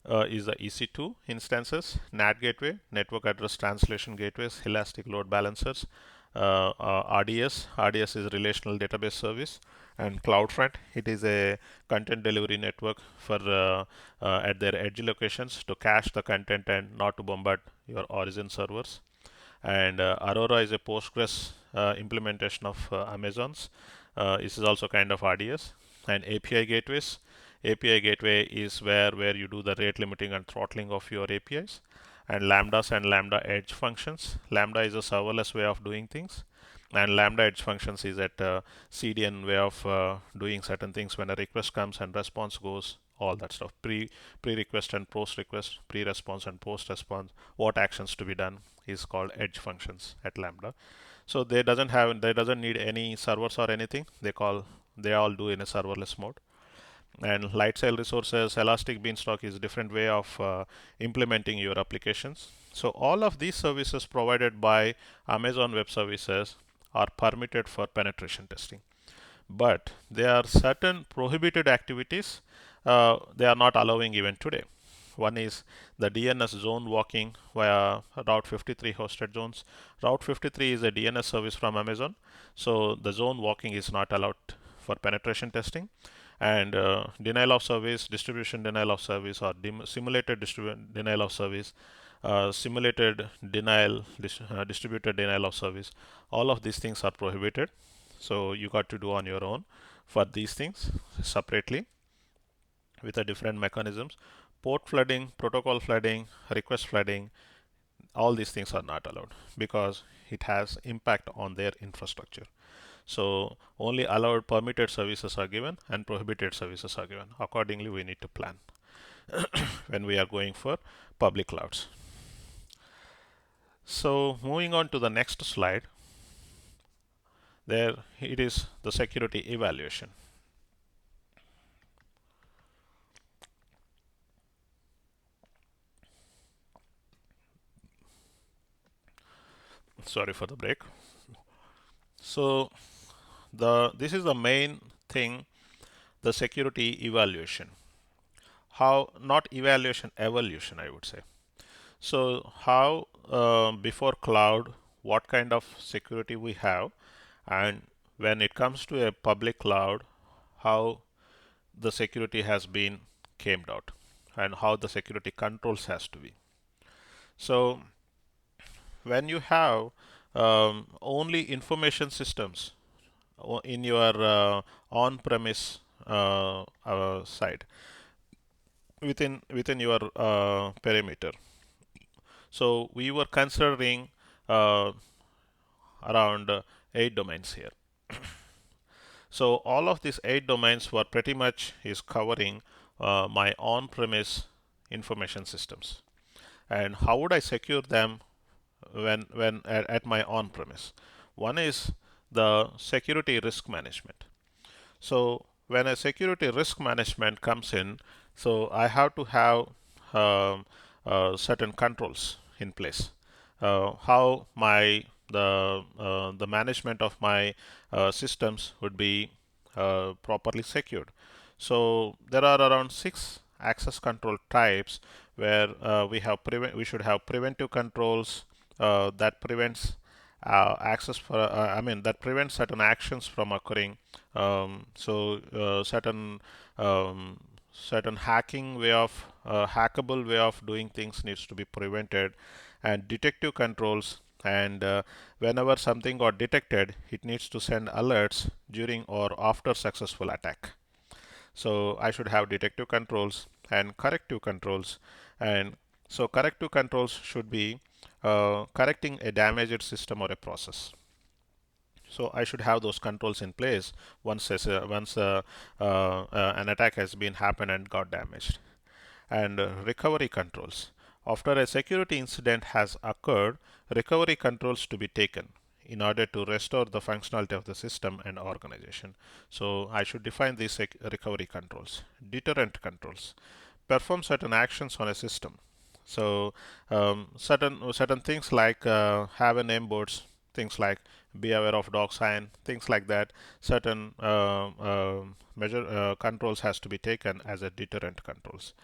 Speaker 1: is the EC2 instances, NAT gateway, network address translation gateways, elastic load balancers, RDS. RDS is relational database service, and CloudFront. It is a content delivery network for at their edge locations to cache the content and not to bombard your origin servers. And Aurora is a Postgres implementation of Amazon's. This is also kind of RDS. And API gateways. API gateway is where you do the rate limiting and throttling of your APIs. And Lambdas and Lambda edge functions. Lambda is a serverless way of doing things. And Lambda edge functions is at CDN way of doing certain things when a request comes and response goes, all that stuff. Pre-request and post-request, pre-response and post-response, what actions to be done is called edge functions at Lambda. So they doesn't need any servers or anything. They all do in a serverless mode. And light cell resources, Elastic Beanstalk is a different way of implementing your applications. So all of these services provided by Amazon Web Services are permitted for penetration testing. But there are certain prohibited activities they are not allowing even today. One is the DNS zone walking via Route 53 hosted zones. Route 53 is a DNS service from Amazon, so the zone walking is not allowed for penetration testing. And denial of service, distribution denial of service, or simulated denial of service, simulated distributed denial of service. All of these things are prohibited. So you got to do on your own for these things separately with the different mechanisms. Port flooding, protocol flooding, request flooding, all these things are not allowed because it has impact on their infrastructure. So only allowed permitted services are given and prohibited services are given. Accordingly, we need to plan when we are going for public clouds. So moving on to the next slide, there it is the security evaluation. Sorry for the break. So this is the main thing, the security evaluation. How, not evaluation, evolution, I would say. So how before cloud, what kind of security we have, and when it comes to a public cloud, how the security has been came out and how the security controls has to be. So when you have only information systems in your on-premise side within your perimeter. So we were considering uh, around 8 domains here. So all of these 8 domains were pretty much is covering my on-premise information systems. And how would I secure them when at my on-premise? One is the security risk management. So when a security risk management comes in, so I have to have certain controls in place. How my the management of my systems would be properly secured. So there are around 6 access control types where we should have preventive controls that prevents access for I mean that prevents certain actions from occurring. Certain certain hacking way of hackable way of doing things needs to be prevented, and detective controls. And whenever something got detected, it needs to send alerts during or after successful attack. So I should have detective controls and corrective controls. And so corrective controls should be correcting a damaged system or a process. So I should have those controls in place once an attack has been happened and got damaged. And recovery controls. After a security incident has occurred, recovery controls to be taken in order to restore the functionality of the system and organization. So I should define these recovery controls. Deterrent controls. Perform certain actions on a system. So certain things like have a name boards, things like be aware of dog sign, things like that. Certain measure controls has to be taken as a deterrent controls.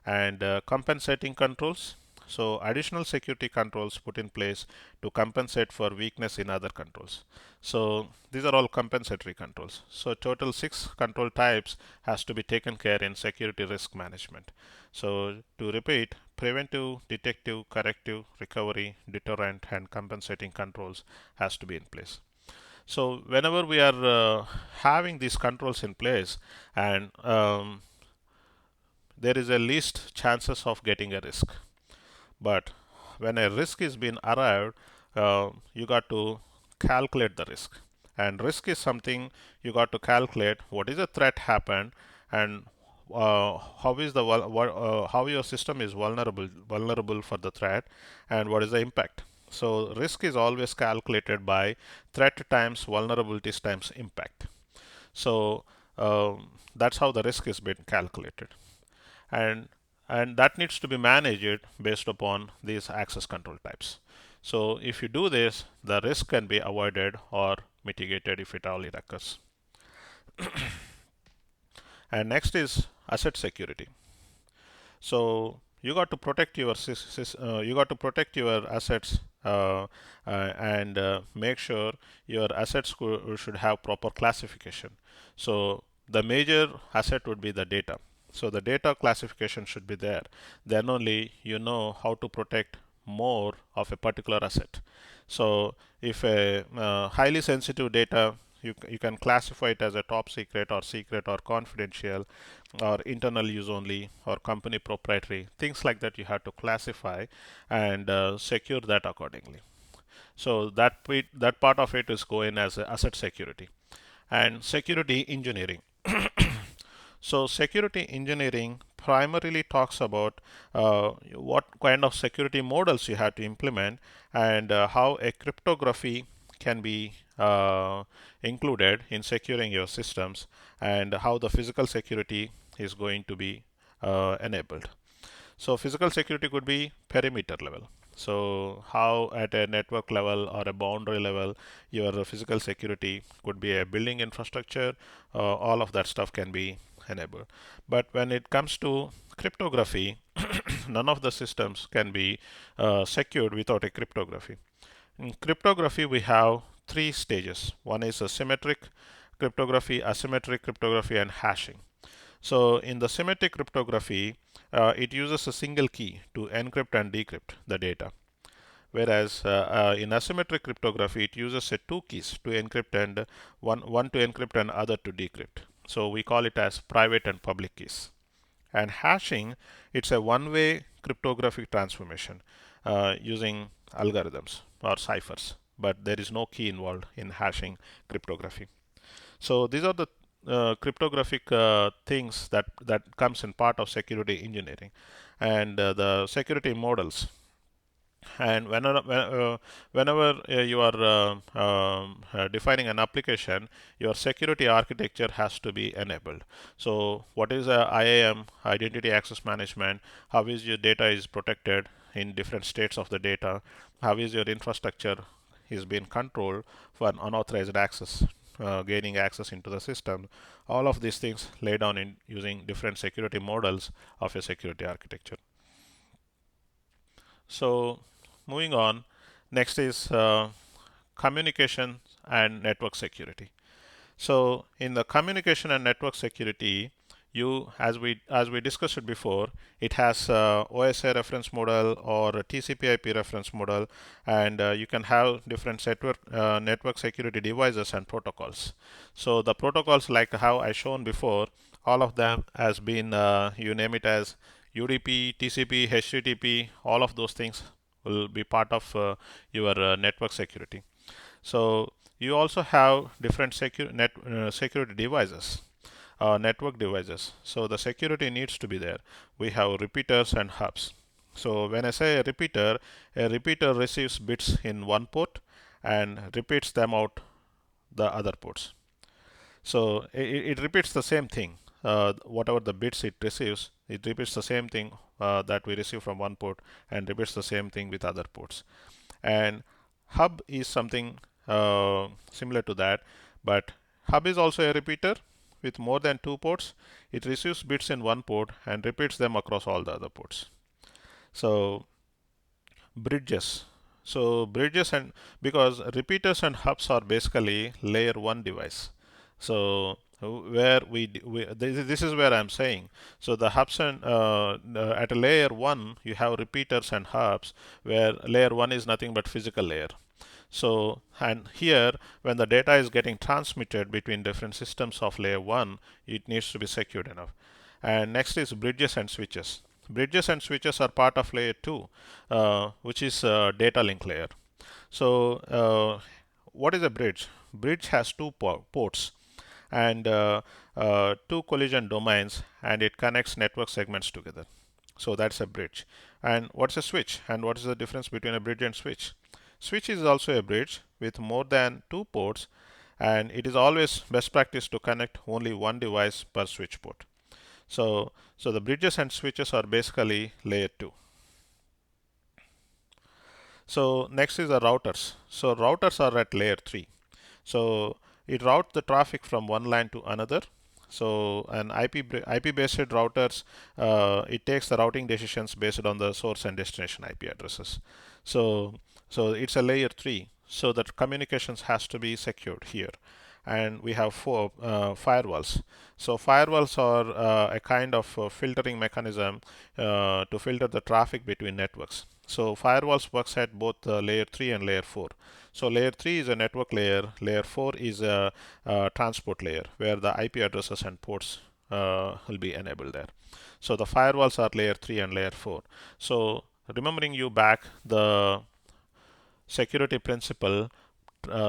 Speaker 1: And compensating controls. So additional security controls put in place to compensate for weakness in other controls. So these are all compensatory controls. So total 6 control types has to be taken care in security risk management. So to repeat, preventive, detective, corrective, recovery, deterrent, and compensating controls has to be in place. So whenever we are having these controls in place, and there is a least chances of getting a risk. But when a risk is being arrived, you got to calculate the risk. And risk is something you got to calculate what is the threat happened, and how is the how your system is vulnerable for the threat, and what is the impact. So risk is always calculated by threat times vulnerabilities times impact. So that's how the risk is being calculated. and and that needs to be managed based upon these access control types. So if you do this, the risk can be avoided or mitigated if it all occurs. And next is asset security. So you got to protect your assets, and make sure your assets should have proper classification. So the major asset would be the data. So the data classification should be there. Then only you know how to protect more of a particular asset. So if a highly sensitive data, you can classify it as a top secret or confidential or internal use only or company proprietary, things like that you have to classify and secure that accordingly. So that part of it is going as asset security. And security engineering. So security engineering primarily talks about what kind of security models you have to implement, and how a cryptography can be included in securing your systems, and how the physical security is going to be enabled. So physical security could be perimeter level. So how at a network level or a boundary level your physical security could be a building infrastructure, all of that stuff can be enabled. But when it comes to cryptography, none of the systems can be secured without a cryptography. In cryptography, we have 3 stages. One is a symmetric cryptography, asymmetric cryptography, and hashing. So in the symmetric cryptography, it uses a single key to encrypt and decrypt the data. whereas in asymmetric cryptography it uses two keys to encrypt and one to encrypt and other to decrypt. So we call it as private and public keys. And hashing, it's a one-way cryptographic transformation using algorithms or ciphers, but there is no key involved in hashing cryptography. So these are the cryptographic things that comes in part of security engineering, and the security models. And whenever you are defining an application, your security architecture has to be enabled. So what is IAM, identity access management? How is your data is protected in different states of the data? How is your infrastructure is being controlled for unauthorized access, gaining access into the system? All of these things lay down in using different security models of a security architecture. So moving on, next is communication and network security. So in the communication and network security, you as we discussed it before, it has OSI reference model or a TCP/IP reference model, and you can have different network security devices and protocols. So the protocols, like how I shown before, all of them has been you name it as UDP, TCP, HTTP, all of those things will be part of your network security. So you also have different security devices, network devices. So the security needs to be there. We have repeaters and hubs. So when I say a repeater receives bits in one port and repeats them out the other ports. So it repeats the same thing. Whatever the bits it receives, it repeats the same thing that we receive from one port and repeats the same thing with other ports. And hub is something similar to that, but hub is also a repeater with more than two ports. It receives bits in one port and repeats them across all the other ports. So bridges. So bridges, and because repeaters and hubs are basically layer 1 device. So where this is where I'm saying, so the hubs and at a layer 1 you have repeaters and hubs, where layer 1 is nothing but physical layer. So, and here when the data is getting transmitted between different systems of layer 1, it needs to be secured enough. And next is bridges and switches. Bridges and switches are part of layer 2, which is data link layer. So what is a bridge? Bridge has two ports and two collision domains, and it connects network segments together. So that's a bridge. And what's a switch? And what is the difference between a bridge and switch? Switch is also a bridge with more than two ports, and it is always best practice to connect only one device per switch port. So the bridges and switches are basically layer 2. So next is the routers. So routers are at layer 3. So it routes the traffic from one LAN to another. So an IP based routers, it takes the routing decisions based on the source and destination IP addresses. So it's a layer 3. So that communications has to be secured here. And we have four firewalls. So firewalls are a kind of filtering mechanism to filter the traffic between networks. So firewalls works at both layer 3 and layer 4. So layer 3 is a network layer, layer 4 is a transport layer where the IP addresses and ports will be enabled there. So the firewalls are layer 3 and layer 4. So remembering you back the security principle,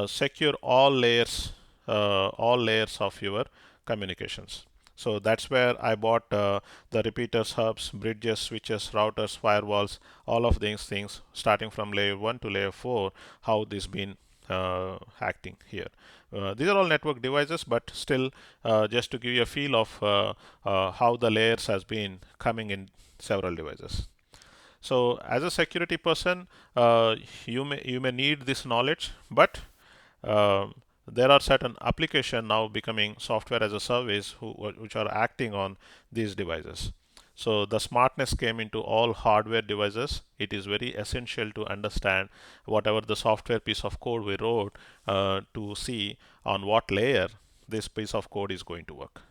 Speaker 1: secure all layers of your communications. So that's where I bought the repeaters, hubs, bridges, switches, routers, firewalls, all of these things starting from layer 1 to layer 4, how this been acting here. These are all network devices, but still just to give you a feel of how the layers has been coming in several devices. So as a security person, you may need this knowledge, but uh, there are certain application now becoming software as a service which are acting on these devices. So the smartness came into all hardware devices. It is very essential to understand whatever the software piece of code we wrote to see on what layer this piece of code is going to work.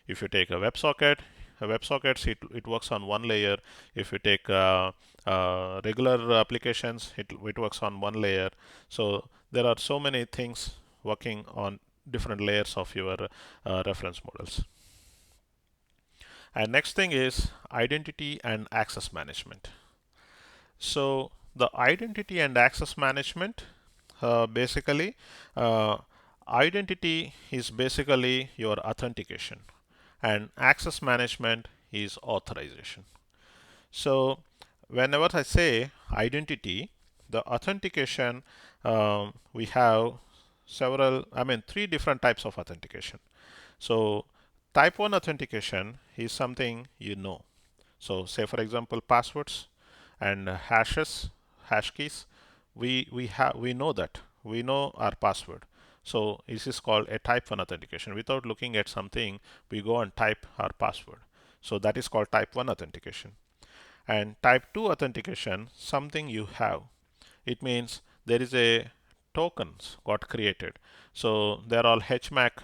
Speaker 1: If you take a WebSocket, WebSockets, it works on one layer. If you take regular applications, it works on one layer. So there are so many things working on different layers of your reference models. And next thing is identity and access management. So the identity and access management, basically, uh, identity is basically your authentication, and access management is authorization. So whenever I say identity, the authentication, we have three different types of authentication. So type 1 authentication is something you know. So say for example passwords and hash keys, we know that. We know our password. So this is called a type 1 authentication. Without looking at something, we go and type our password. So that is called type 1 authentication. And type 2 authentication, something you have. It means there is a tokens got created. So they're all HMAC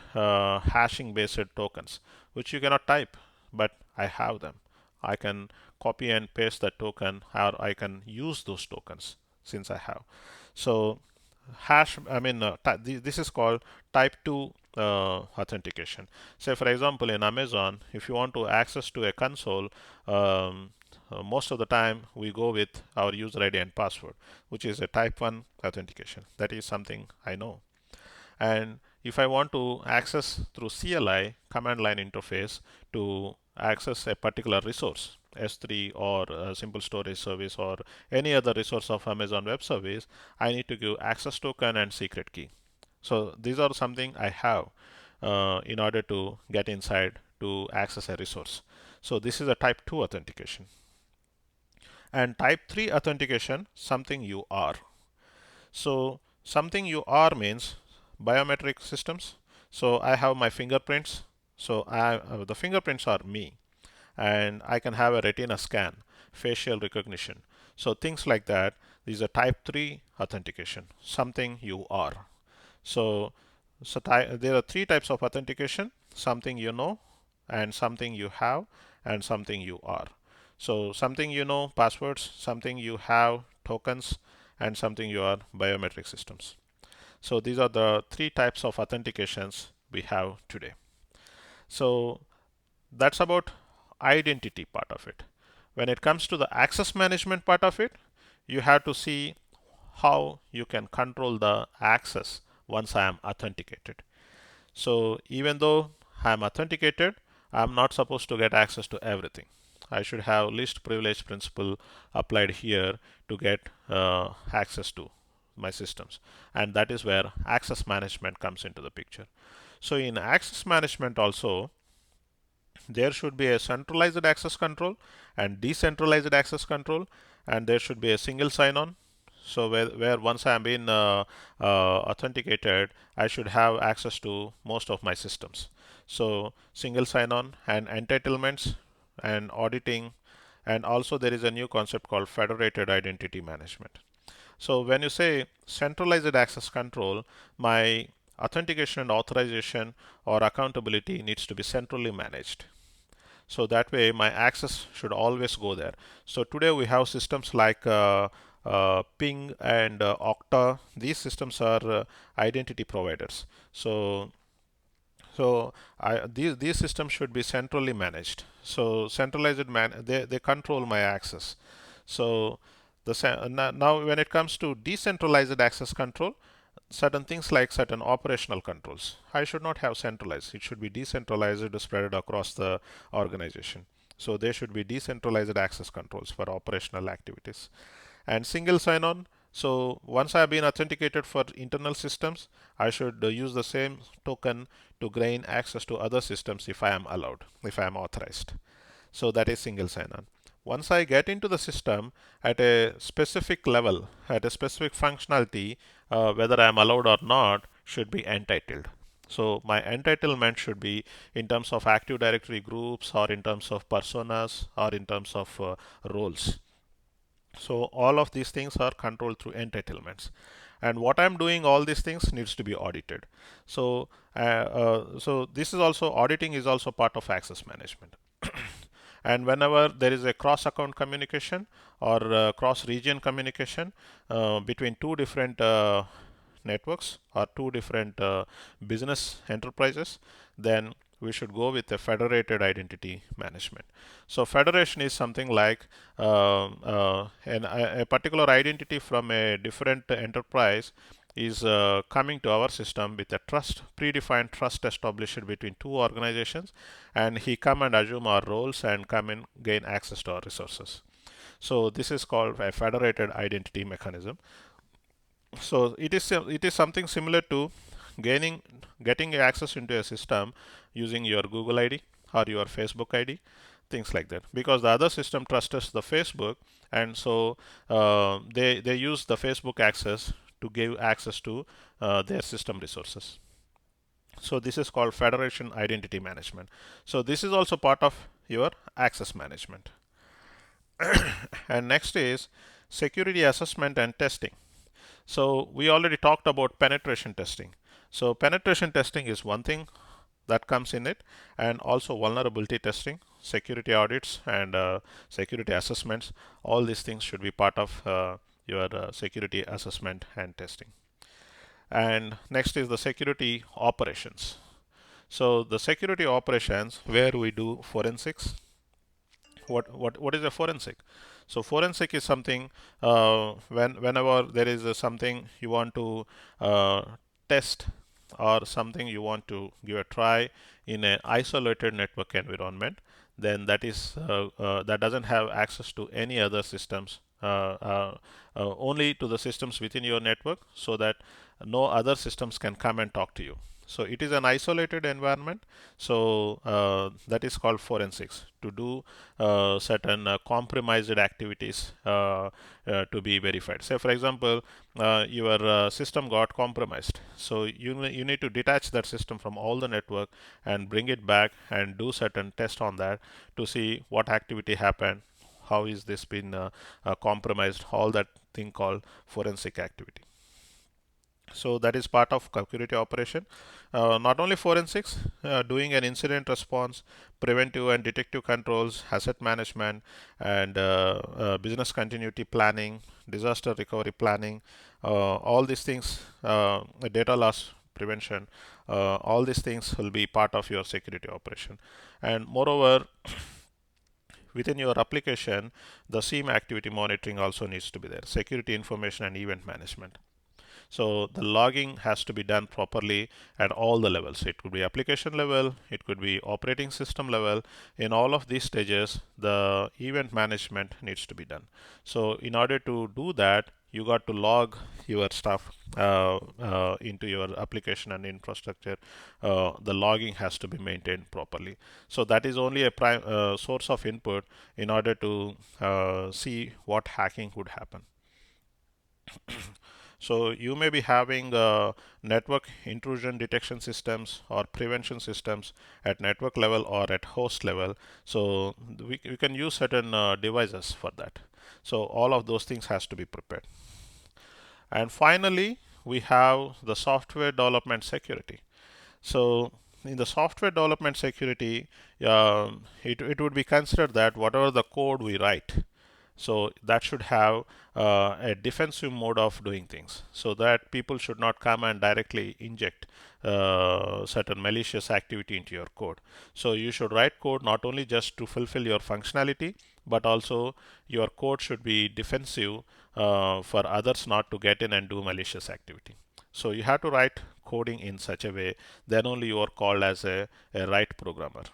Speaker 1: hashing based tokens, which you cannot type, but I have them. I can copy and paste that token, or I can use those tokens since I have. So this is called type 2 authentication. Say for example in Amazon, if you want to access to a console, most of the time we go with our user ID and password, which is a type 1 authentication. That is something I know. And if I want to access through CLI, command line interface, to access a particular resource, S3 or a simple storage service or any other resource of Amazon Web Service, I need to give access token and secret key. So these are something I have in order to get inside to access a resource. So this is a type 2 authentication. And type 3 authentication, something you are. So something you are means biometric systems. So I have my fingerprints. So the fingerprints are me, and I can have a retina scan, facial recognition. So things like that. These are type 3 authentication, something you are. So, there are three types of authentication: something you know, and something you have, and something you are. So something you know, passwords; something you have, tokens; and something you are, biometric systems. So these are the three types of authentications we have today. So that's about identity part of it. When it comes to the access management part of it, you have to see how you can control the access once I am authenticated. So even though I am authenticated, I am not supposed to get access to everything. I should have least privilege principle applied here to get access to my systems, and that is where access management comes into the picture. So in access management also, there should be a centralized access control and decentralized access control, and there should be a single sign-on. So where once I am being authenticated, I should have access to most of my systems. So single sign-on and entitlements and auditing, and also there is a new concept called federated identity management. So when you say centralized access control, my authentication and authorization or accountability needs to be centrally managed. So that way my access should always go there. So today we have systems like Ping and Okta. These systems are identity providers. These systems should be centrally managed. So they control my access. So now when it comes to decentralized access control, certain things like certain operational controls, I should not have centralized. It should be decentralized, spread across the organization. So there should be decentralized access controls for operational activities. And single sign-on. So once I have been authenticated for internal systems, I should use the same token to gain access to other systems if I am allowed, if I am authorized. So that is single sign-on. Once I get into the system at a specific level, at a specific functionality, whether I am allowed or not should be entitled. So my entitlement should be in terms of Active Directory groups, or in terms of personas, or in terms of roles. So all of these things are controlled through entitlements. And what I'm doing, all these things needs to be audited. So this is also, auditing is also part of access management. And whenever there is a cross account communication or cross region communication between two different networks or two different business enterprises, then we should go with a federated identity management. So federation is something like a particular identity from a different enterprise is coming to our system with a predefined trust established between two organizations, and he come and assume our roles and come and gain access to our resources. So this is called a federated identity mechanism. So it is something similar to getting access into a system using your Google ID or your Facebook ID, things like that. Because the other system trusts the Facebook, and so they use the Facebook access to give access to their system resources. So this is called federation identity management. So this is also part of your access management. And next is security assessment and testing. So we already talked about penetration testing. So penetration testing is one thing that comes in it, and also vulnerability testing, security audits, and security assessments. All these things should be part of your security assessment and testing. And next is the security operations. So the security operations where we do forensics. What is a forensic? So forensic is something whenever there is something you want to uh, test or something you want to give a try in an isolated network environment, then that doesn't have access to any other systems, only to the systems within your network, so that no other systems can come and talk to you. So it is an isolated environment. So that is called forensics, to do certain compromised activities to be verified. Say, for example, your system got compromised. So you need to detach that system from all the network and bring it back and do certain tests on that to see what activity happened, how is this been compromised, all that thing called forensic activity. So that is part of security operation. Not only forensics, doing an incident response, preventive and detective controls, asset management, and business continuity planning, disaster recovery planning, all these things, data loss prevention, all these things will be part of your security operation. And moreover, within your application, the SIEM activity monitoring also needs to be there, security information and event management. So the logging has to be done properly at all the levels. It could be application level, it could be operating system level. In all of these stages, the event management needs to be done. So in order to do that, you got to log your stuff into your application and infrastructure. The logging has to be maintained properly. So that is only a prime source of input in order to see what hacking could happen. So you may be having network intrusion detection systems or prevention systems at network level or at host level. So we can use certain devices for that. So all of those things has to be prepared. And finally, we have the software development security. So in the software development security, it would be considered that whatever the code we write, so that should have a defensive mode of doing things, so that people should not come and directly inject certain malicious activity into your code. So you should write code not only just to fulfill your functionality, but also your code should be defensive for others not to get in and do malicious activity. So you have to write coding in such a way, then only you are called as a right programmer.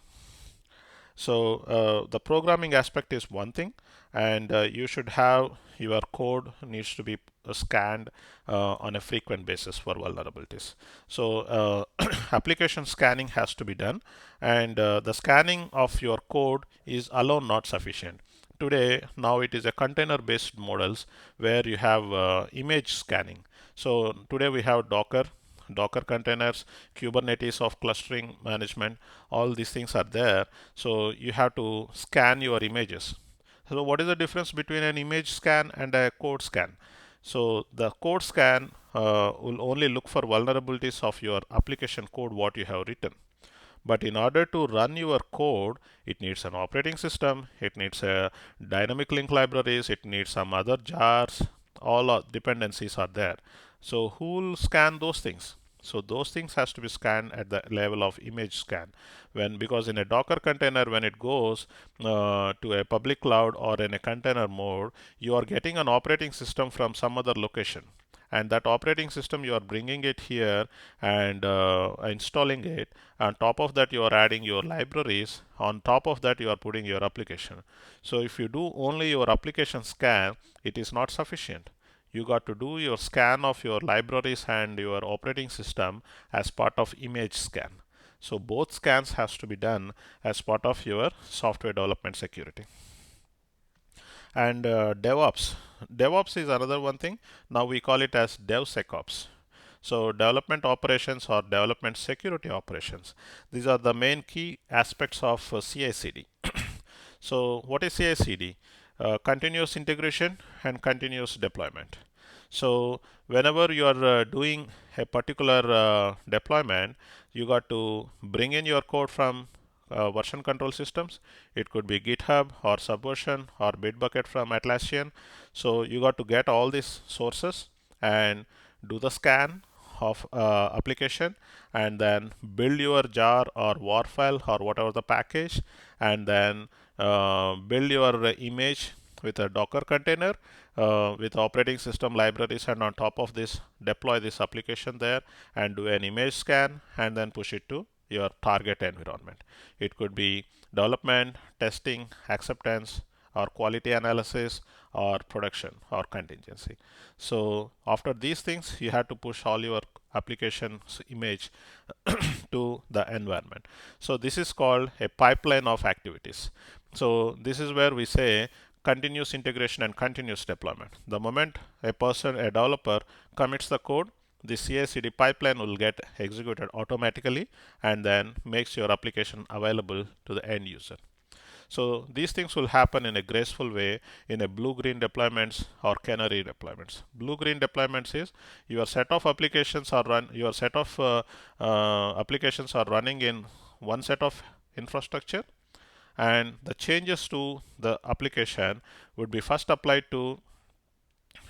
Speaker 1: So the programming aspect is one thing, and you should have your code needs to be scanned on a frequent basis for vulnerabilities. So application scanning has to be done, and the scanning of your code is alone not sufficient. Today, now it is a container-based models where you have image scanning. So today we have Docker containers, Kubernetes of clustering management, all these things are there. So you have to scan your images. So what is the difference between an image scan and a code scan? So the code scan will only look for vulnerabilities of your application code, what you have written. But in order to run your code, it needs an operating system, it needs a dynamic link libraries, it needs some other jars, all dependencies are there. So who will scan those things? So those things has to be scanned at the level of image scan. Because in a Docker container, when it goes to a public cloud or in a container mode, you are getting an operating system from some other location, and that operating system you are bringing it here and installing it. On top of that, you are adding your libraries. On top of that, you are putting your application. So if you do only your application scan, it is not sufficient. You got to do your scan of your libraries and your operating system as part of image scan. So both scans has to be done as part of your software development security. And DevOps is another one thing. Now we call it as DevSecOps. So development operations or development security operations. These are the main key aspects of CI/CD. So what is CI/CD? Continuous integration and continuous deployment. So whenever you are doing a particular deployment, you got to bring in your code from version control systems. It could be GitHub or Subversion or Bitbucket from Atlassian. So you got to get all these sources and do the scan of application, and then build your jar or war file or whatever the package, and then build your image with a Docker container with operating system libraries, and on top of this deploy this application there and do an image scan and then push it to your target environment. It could be development, testing, acceptance, or quality analysis, or production or contingency. So after these things, you have to push all your application's image to the environment. So this is called a pipeline of activities. So this is where we say continuous integration and continuous deployment. The moment a developer commits the code, the CI/CD pipeline will get executed automatically and then makes your application available to the end user. So these things will happen in a graceful way in a blue-green deployments or canary deployments. Blue-green deployments is your set of applications are applications are running in one set of infrastructure, and the changes to the application would be first applied to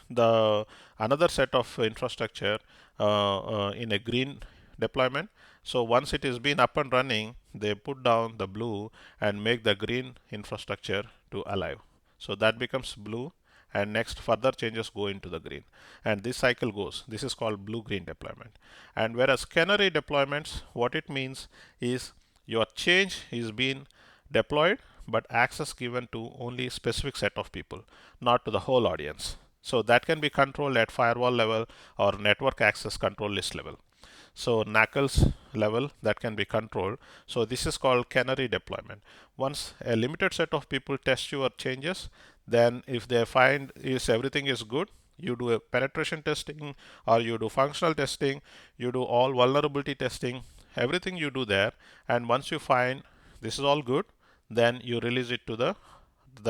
Speaker 1: the another set of infrastructure in a green deployment. So once it is been up and running, they put down the blue and make the green infrastructure to alive. So that becomes blue, and next further changes go into the green, and this cycle goes. This is called blue-green deployment. And whereas canary deployments, what it means is your change is being deployed, but access given to only specific set of people, not to the whole audience. So that can be controlled at firewall level or network access control list level. So NACL's level that can be controlled. So this is called canary deployment. Once a limited set of people test your changes, then if they find is everything is good, you do a penetration testing or you do functional testing, you do all vulnerability testing, everything you do there, and once you find this is all good, then you release it to the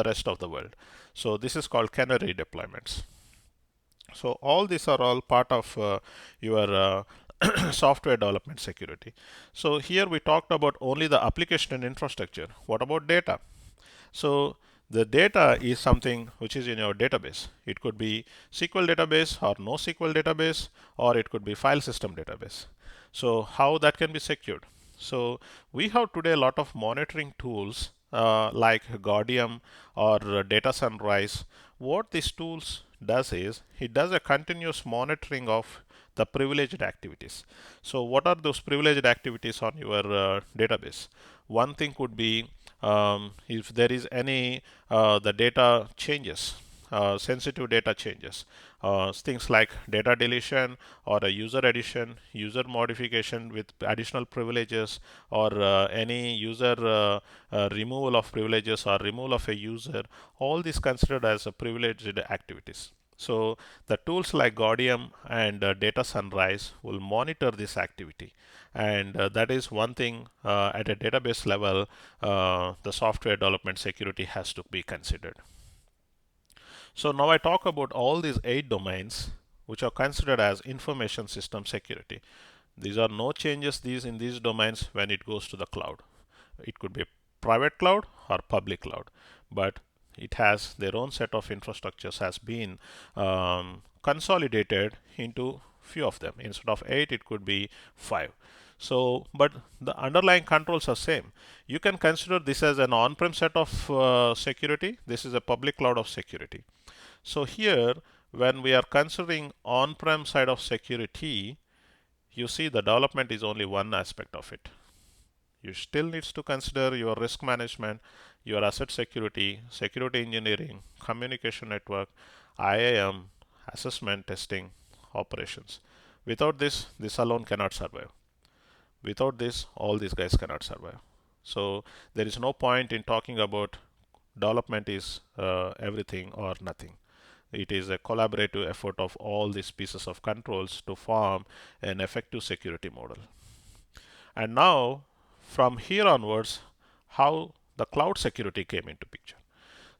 Speaker 1: rest of the world. So this is called canary deployments. So all these are all part of your software development security. So here we talked about only the application and infrastructure. What about data? So the data is something which is in your database. It could be SQL database or NoSQL database, or it could be file system database. So how that can be secured? So we have today a lot of monitoring tools like Guardium or Data Sunrise. What these tools does is it does a continuous monitoring of the privileged activities. So what are those privileged activities on your database? One thing could be if there is any the data changes, sensitive data changes, things like data deletion or a user addition, user modification with additional privileges, or any user removal of privileges or removal of a user, all these considered as a privileged activities. So the tools like Guardium and Data Sunrise will monitor this activity, and that is one thing at a database level the software development security has to be considered. So now I talk about all these 8 domains which are considered as information system security. These are no changes in these domains when it goes to the cloud. It could be a private cloud or public cloud, but it has their own set of infrastructures has been consolidated into few of them. Instead of 8, it could be 5. So, but the underlying controls are same. You can consider this as an on-prem set of security. This is a public cloud of security. So here, when we are considering on-prem side of security, you see the development is only one aspect of it. You still needs to consider your risk management, your asset security, security engineering, communication network, IAM, assessment, testing, operations. Without this, this alone cannot survive. Without this, all these guys cannot survive. So there is no point in talking about development is everything or nothing. It is a collaborative effort of all these pieces of controls to form an effective security model. And now, from here onwards, how the cloud security came into picture.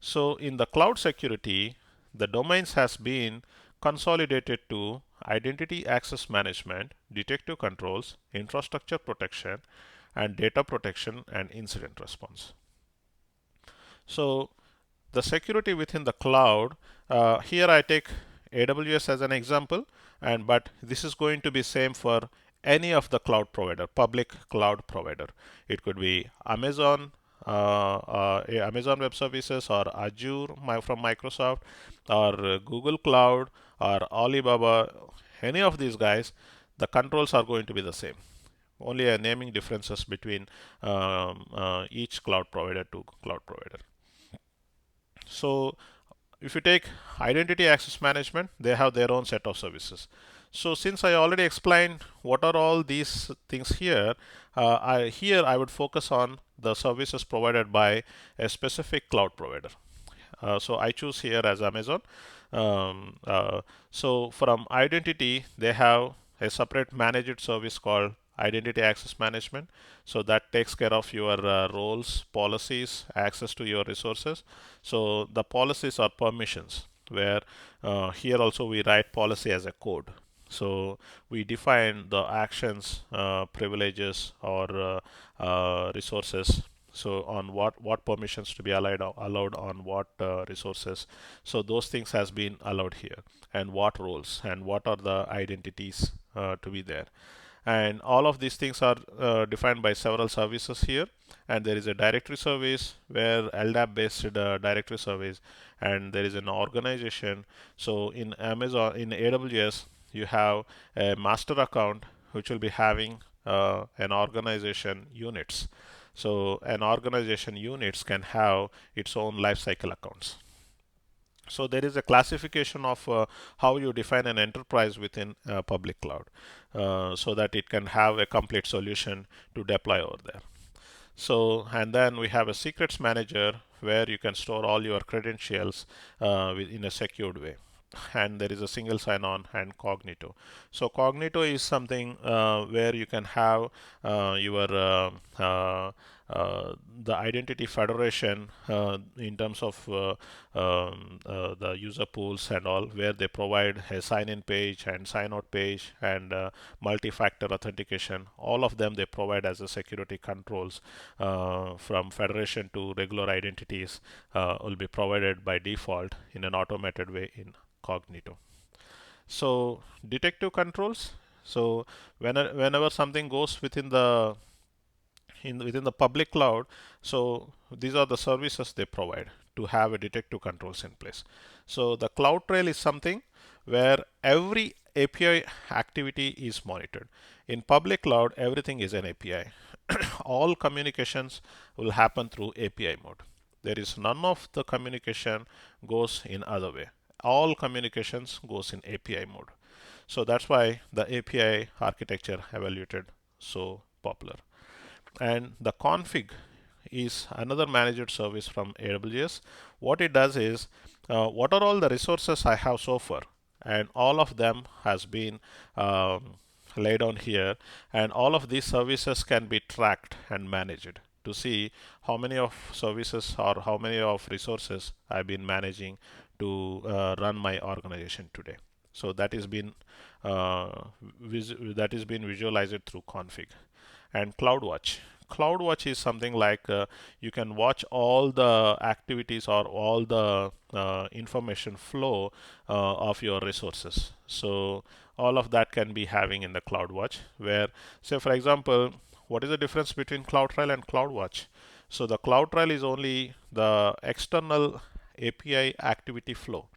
Speaker 1: So in the cloud security, the domains has been consolidated to identity access management, detective controls, infrastructure protection, and data protection and incident response. So the security within the cloud, here I take AWS as an example, and but this is going to be same for any of the cloud provider, public cloud provider. It could be Amazon, Amazon Web Services, or Azure from Microsoft, or Google Cloud, or Alibaba. Any of these guys, the controls are going to be the same. Only a naming differences between each cloud provider to cloud provider. So if you take identity access management, they have their own set of services. So since I already explained what are all these things here, here I would focus on the services provided by a specific cloud provider. So I choose here as Amazon. Um, uh, so from identity, they have a separate managed service called Identity Access Management. So that takes care of your roles, policies, access to your resources. So the policies are permissions, where here also we write policy as a code. So we define the actions, privileges, or resources. So on what permissions to be allowed on what resources. So those things has been allowed here, and what roles and what are the identities to be there. And all of these things are defined by several services here. And there is a directory service where LDAP based directory service, and there is an organization. So in Amazon, in AWS, you have a master account which will be having an organization units. So an organization units can have its own lifecycle accounts. So there is a classification of how you define an enterprise within public cloud, so that it can have a complete solution to deploy over there. So, and then we have a secrets manager where you can store all your credentials in a secured way. And there is a single sign-on and Cognito. So Cognito is something where you can have your the identity federation in terms of the user pools and all, where they provide a sign-in page and sign-out page and multi-factor authentication. All of them they provide as a security controls from federation to regular identities will be provided by default in an automated way in Cognito. So detective controls. So whenever something goes within the within the public cloud, so these are the services they provide to have a detective controls in place. So the cloud trail is something where every API activity is monitored. In public cloud, everything is an API. All communications will happen through API mode. There is none of the communication goes in other way. All communications goes in API mode. So that's why the API architecture evaluated so popular. And the config is another managed service from AWS. What it does is, what are all the resources I have so far, and all of them has been laid on here, and all of these services can be tracked and managed to see how many of services or how many of resources I've been managing to run my organization today. So that is been visualized through config. And CloudWatch. CloudWatch is something like you can watch all the activities or all the information flow of your resources. So all of that can be having in the CloudWatch. Where, say for example, what is the difference between CloudTrail and CloudWatch? So the CloudTrail is only the external API activity flow.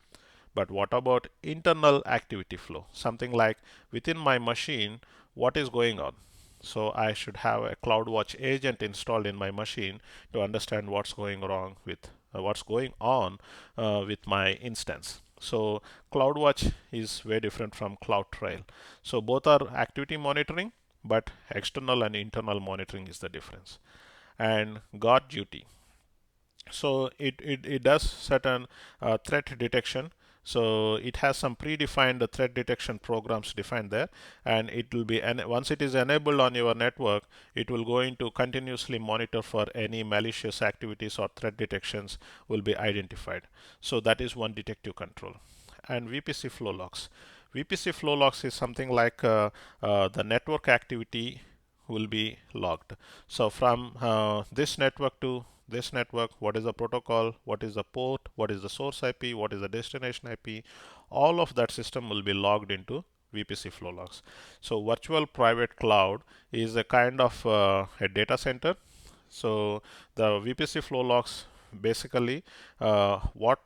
Speaker 1: But what about internal activity flow? Something like within my machine, what is going on? So I should have a CloudWatch agent installed in my machine to understand what's going wrong with what's going on with my instance. So CloudWatch is very different from CloudTrail. So both are activity monitoring, but external and internal monitoring is the difference. And guard duty. So it does certain threat detection. So it has some predefined threat detection programs defined there, and it will be, and once it is enabled on your network, it will going to continuously monitor for any malicious activities or threat detections will be identified. So that is one detective control. And VPC flow logs. VPC flow logs is something like the network activity will be logged. So from this network to this network, what is the protocol, what is the port, what is the source IP, what is the destination IP, all of that system will be logged into VPC flow logs. So virtual private cloud is a kind of a data center. So the VPC flow logs basically what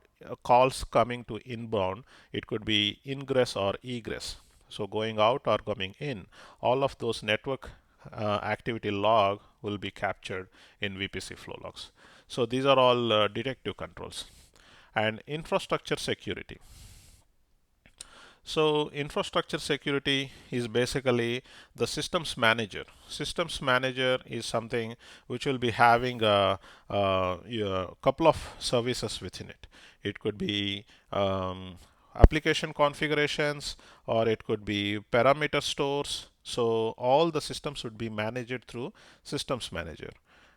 Speaker 1: calls coming to inbound, it could be ingress or egress. So going out or coming in, all of those network activity log will be captured in VPC flow logs. So these are all detective controls. And infrastructure security. So infrastructure security is basically the systems manager. Systems manager is something which will be having a couple of services within it. It could be application configurations, or it could be parameter stores. So all the systems would be managed through systems manager.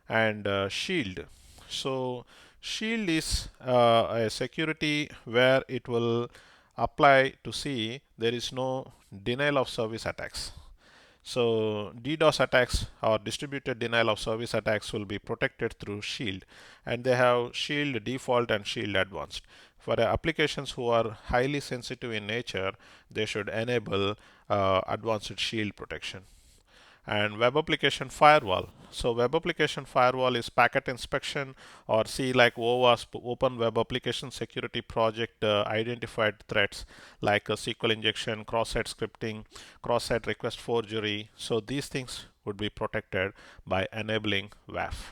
Speaker 1: And shield. So shield is a security where it will apply to see there is no denial of service attacks. So DDoS attacks or distributed denial of service attacks will be protected through Shield, and they have Shield default and Shield advanced. For applications who are highly sensitive in nature, they should enable advanced Shield protection. And web application firewall. So web application firewall is packet inspection, or see like OWASP, Open Web Application Security Project identified threats like SQL injection, cross-site scripting, cross-site request forgery. So these things would be protected by enabling WAF.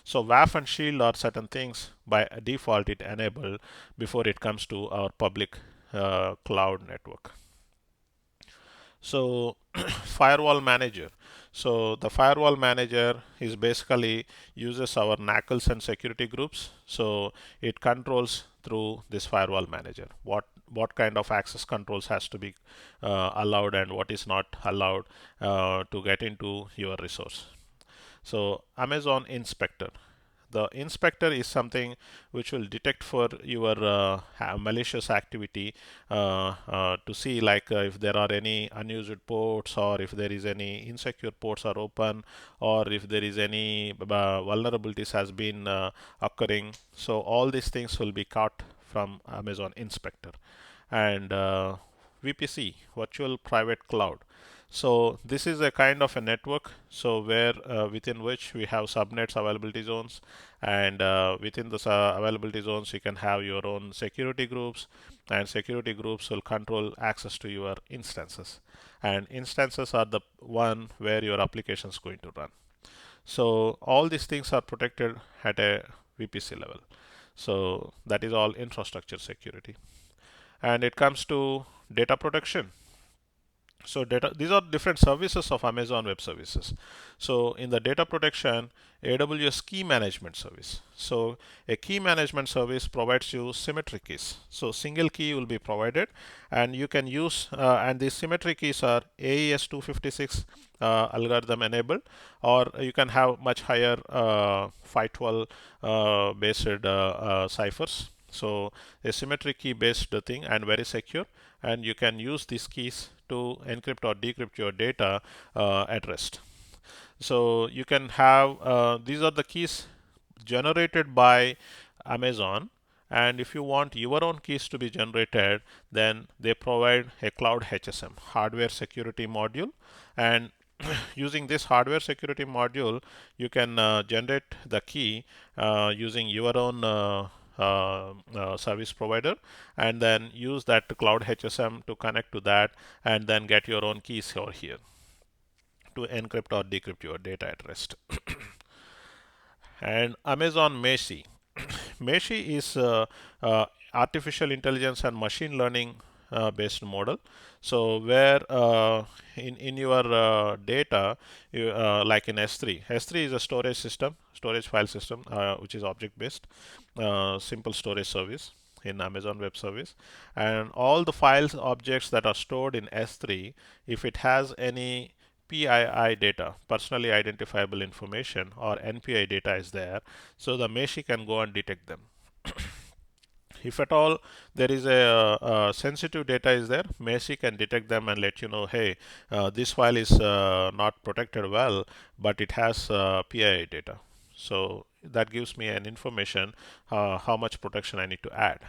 Speaker 1: So WAF and Shield are certain things by default it enabled before it comes to our public cloud network. So firewall manager. So the firewall manager is basically uses our NACLs and security groups. So it controls through this firewall manager what kind of access controls has to be allowed and what is not allowed to get into your resource. So Amazon Inspector. The inspector is something which will detect for your malicious activity to see like if there are any unused ports, or if there is any insecure ports are open, or if there is any vulnerabilities has been occurring. So all these things will be caught from Amazon Inspector. And VPC, virtual private cloud. So this is a kind of a network, so where within which we have subnets, availability zones, and within the availability zones you can have your own security groups, and security groups will control access to your instances, and instances are the one where your application is going to run. So all these things are protected at a VPC level. So that is all infrastructure security. And it comes to data protection. So data, these are different services of Amazon Web Services. So in the data protection, AWS key management service. So a key management service provides you symmetric keys. So single key will be provided, and you can use and these symmetric keys are AES 256 algorithm enabled, or you can have much higher 512 based ciphers. So a symmetric key based thing and very secure, and you can use these keys to encrypt or decrypt your data at rest. So you can have these are the keys generated by Amazon, and if you want your own keys to be generated, then they provide a cloud HSM, hardware security module, and using this hardware security module, you can generate the key using your own service provider, and then use that cloud HSM to connect to that, and then get your own keys over here to encrypt or decrypt your data at rest. And Amazon Meshi. Meshi is artificial intelligence and machine learning based model. So where in your data, like in S3, S3 is a storage system, storage file system, which is object based, simple storage service in Amazon Web Service, and all the files objects that are stored in S3, if it has any PII data, personally identifiable information, or NPI data is there, so the Meshi can go and detect them. If at all there is a sensitive data is there, Meshi can detect them and let you know, hey, this file is not protected well, but it has PII data. So that gives me an information how much protection I need to add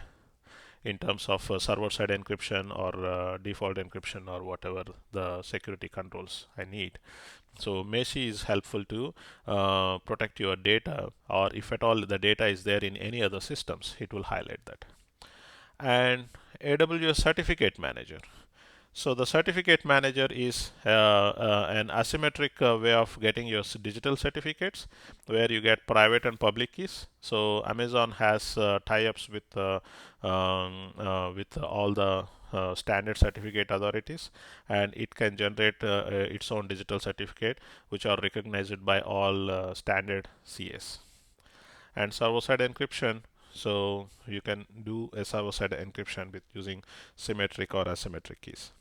Speaker 1: in terms of server-side encryption or default encryption or whatever the security controls I need. So Meshi is helpful to protect your data, or if at all the data is there in any other systems, it will highlight that. And AWS Certificate Manager. So the certificate manager is an asymmetric way of getting your digital certificates, where you get private and public keys. So Amazon has tie-ups with all the standard certificate authorities, and it can generate its own digital certificate, which are recognized by all standard CS. And server-side encryption. So you can do a server-side encryption with using symmetric or asymmetric keys.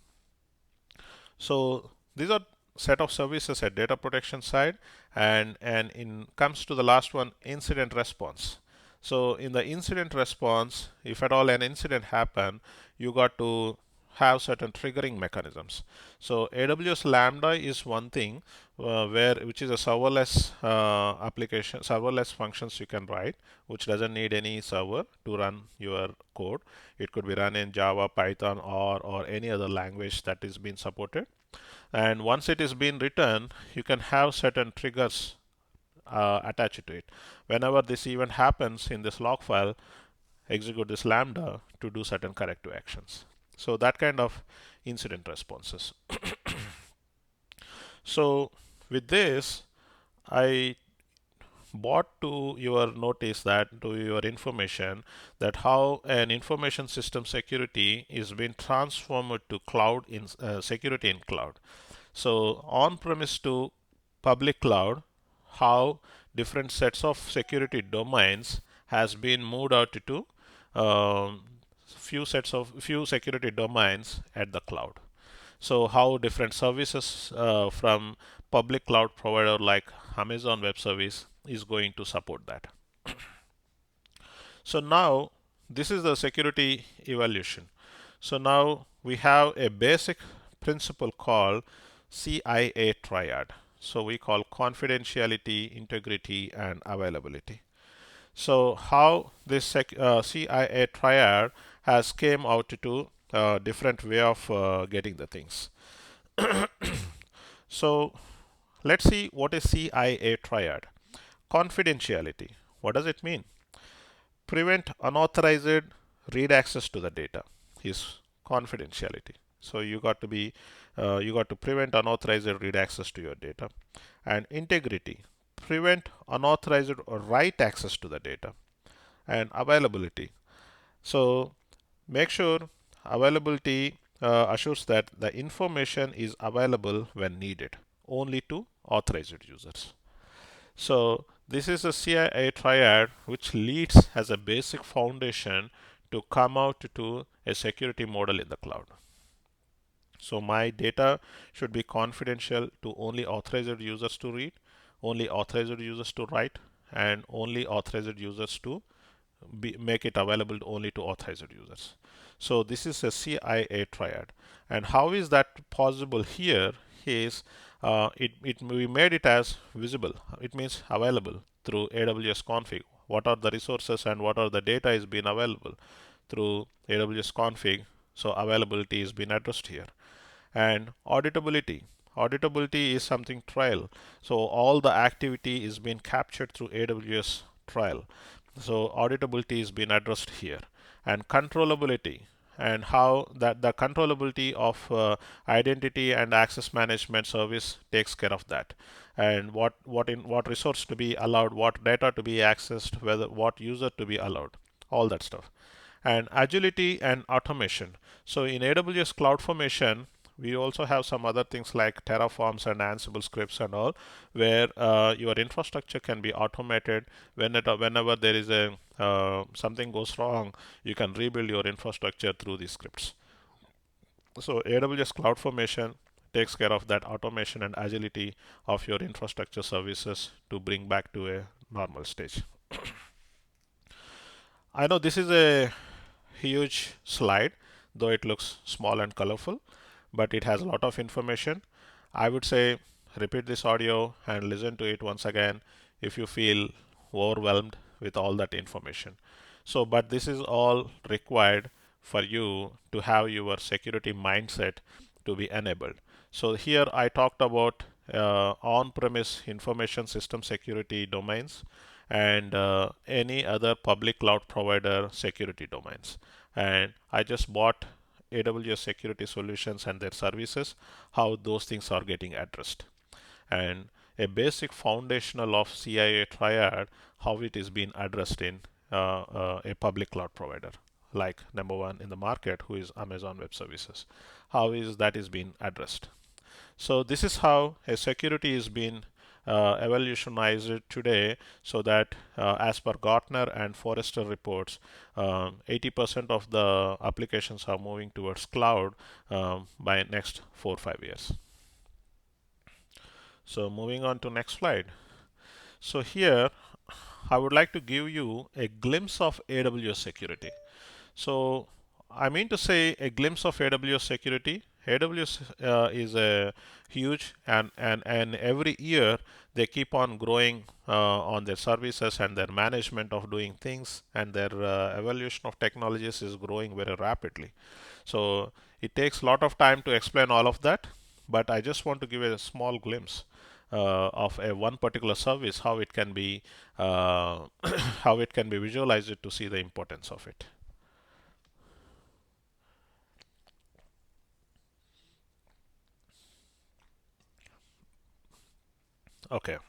Speaker 1: So these are set of services at data protection side, and in comes to the last one, incident response. So in the incident response, if at all an incident happen, you got to have certain triggering mechanisms. So AWS Lambda is one thing which is a serverless application, serverless functions you can write, which doesn't need any server to run your code. It could be run in Java, Python, or any other language that is being supported. And once it is being written, you can have certain triggers attached to it. Whenever this event happens in this log file, execute this lambda to do certain corrective actions. So that kind of incident responses. So with this, I brought to your notice, that to your information, that how an information system security is being transformed to cloud in security in cloud. So on-premise to public cloud, how different sets of security domains has been moved out to few security domains at the cloud. So how different services from public cloud provider like Amazon Web Service is going to support that. So now this is the security evaluation. So now we have a basic principle called CIA triad. So we call confidentiality, integrity, and availability. So how this CIA triad has came out to different way of getting the things. So let's see what is CIA triad. Confidentiality. What does it mean? Prevent unauthorized read access to the data is confidentiality. So you got to prevent unauthorized read access to your data. And integrity, prevent unauthorized or write access to the data. And availability, so make sure availability assures that the information is available when needed, only to authorized users. So this is a CIA triad which leads as a basic foundation to come out to a security model in the cloud. So my data should be confidential to only authorized users to read, only authorized users to write, and only authorized users to make it available only to authorized users. So this is a CIA triad. And how is that possible here is we made it as visible. It means available through AWS config. What are the resources and what are the data is being available through AWS config. So availability is being addressed here. And auditability. Auditability is something trial. So all the activity is being captured through AWS trial. So auditability is being addressed here. And controllability, and how that the controllability of identity and access management service takes care of that, and what resource to be allowed, what data to be accessed, whether what user to be allowed, all that stuff. And agility and automation. So in AWS CloudFormation, we also have some other things like Terraforms and Ansible scripts and all, where your infrastructure can be automated. Whenever there is a something goes wrong, you can rebuild your infrastructure through these scripts. So AWS CloudFormation takes care of that automation and agility of your infrastructure services to bring back to a normal stage. I know this is a huge slide, though it looks small and colorful, but it has a lot of information. I would say repeat this audio and listen to it once again if you feel overwhelmed with all that information. So, but this is all required for you to have your security mindset to be enabled. So here I talked about on-premise information system security domains and any other public cloud provider security domains. And I just bought AWS security solutions and their services, how those things are getting addressed. And a basic foundational of CIA triad, how it is being addressed in a public cloud provider, like number one in the market, who is Amazon Web Services. How is that is being addressed? So this is how a security is being evolutionized today, so that as per Gartner and Forrester reports, 80% of the applications are moving towards cloud by next 4 or 5 years. So moving on to next slide. So here I would like to give you a glimpse of AWS security. So I mean to say a glimpse of AWS security. AWS is a huge, and every year they keep on growing on their services and their management of doing things, and their evolution of technologies is growing very rapidly. So it takes a lot of time to explain all of that, but I just want to give a small glimpse of a one particular service, how it can be how it can be visualized to see the importance of it. Okay.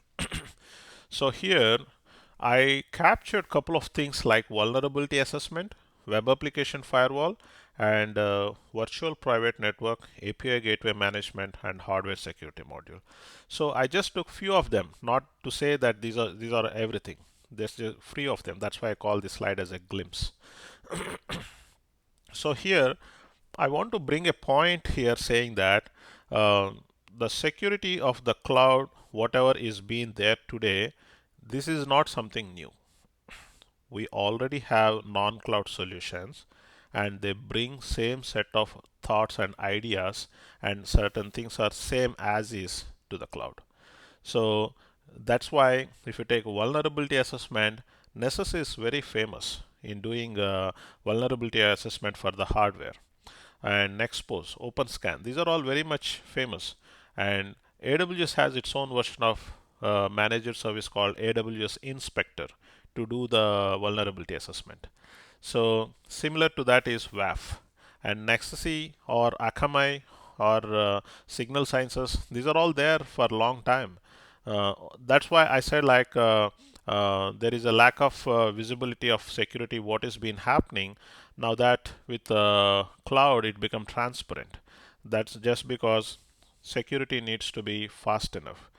Speaker 1: So here I captured a couple of things like vulnerability assessment, web application firewall, and virtual private network, API gateway management, and hardware security module. So I just took few of them, not to say that these are everything. There's just few of them. That's why I call this slide as a glimpse. So here I want to bring a point here saying that the security of the cloud, whatever is being there today, this is not something new. We already have non-cloud solutions, and they bring same set of thoughts and ideas, and certain things are same as is to the cloud. So that's why if you take vulnerability assessment, Nessus is very famous in doing vulnerability assessment for the hardware, and Nexpose, OpenScan. These are all very much famous. And AWS has its own version of managed service called AWS Inspector to do the vulnerability assessment. So similar to that is WAF, and Nexus or Akamai or Signal Sciences. These are all there for a long time. That's why I said like there is a lack of visibility of security what is been happening. Now that with cloud it become transparent. That's just because security needs to be fast enough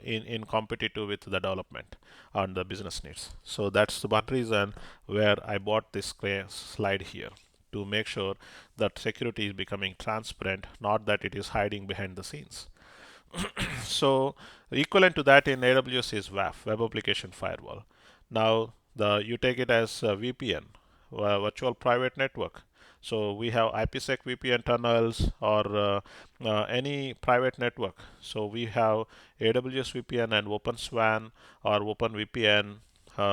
Speaker 1: in competitive with the development and the business needs. So that's the one reason where I bought this slide here, to make sure that security is becoming transparent, not that it is hiding behind the scenes. So equivalent to that in AWS is WAF, Web Application Firewall. Now you take it as a VPN, virtual private network. So we have IPsec VPN tunnels or any private network. So we have AWS VPN and OpenSWAN or OpenVPN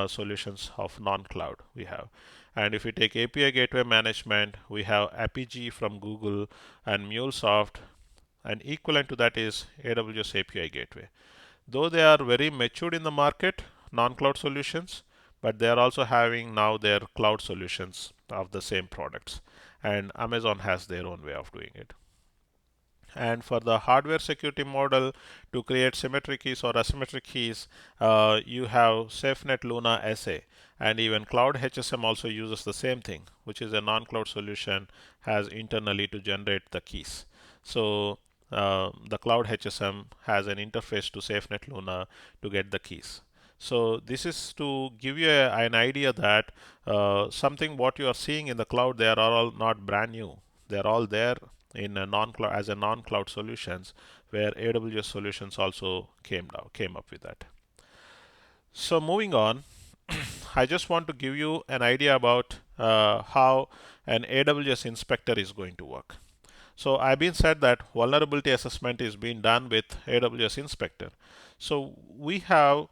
Speaker 1: solutions of non-cloud we have. And if we take API gateway management, we have Apigee from Google and MuleSoft, and equivalent to that is AWS API gateway. Though they are very matured in the market, non-cloud solutions, but they are also having now their cloud solutions of the same products. And Amazon has their own way of doing it. And for the hardware security model, to create symmetric keys or asymmetric keys, you have SafeNet Luna SA. And even Cloud HSM also uses the same thing, which is a non-cloud solution, has internally to generate the keys. So the Cloud HSM has an interface to SafeNet Luna to get the keys. So this is to give you an idea that something what you are seeing in the cloud, they are all not brand new. They are all there in a non-cloud as a non-cloud solutions, where AWS solutions also came up with that. So moving on, I just want to give you an idea about how an AWS inspector is going to work. So I've been said that vulnerability assessment is being done with AWS Inspector. So we have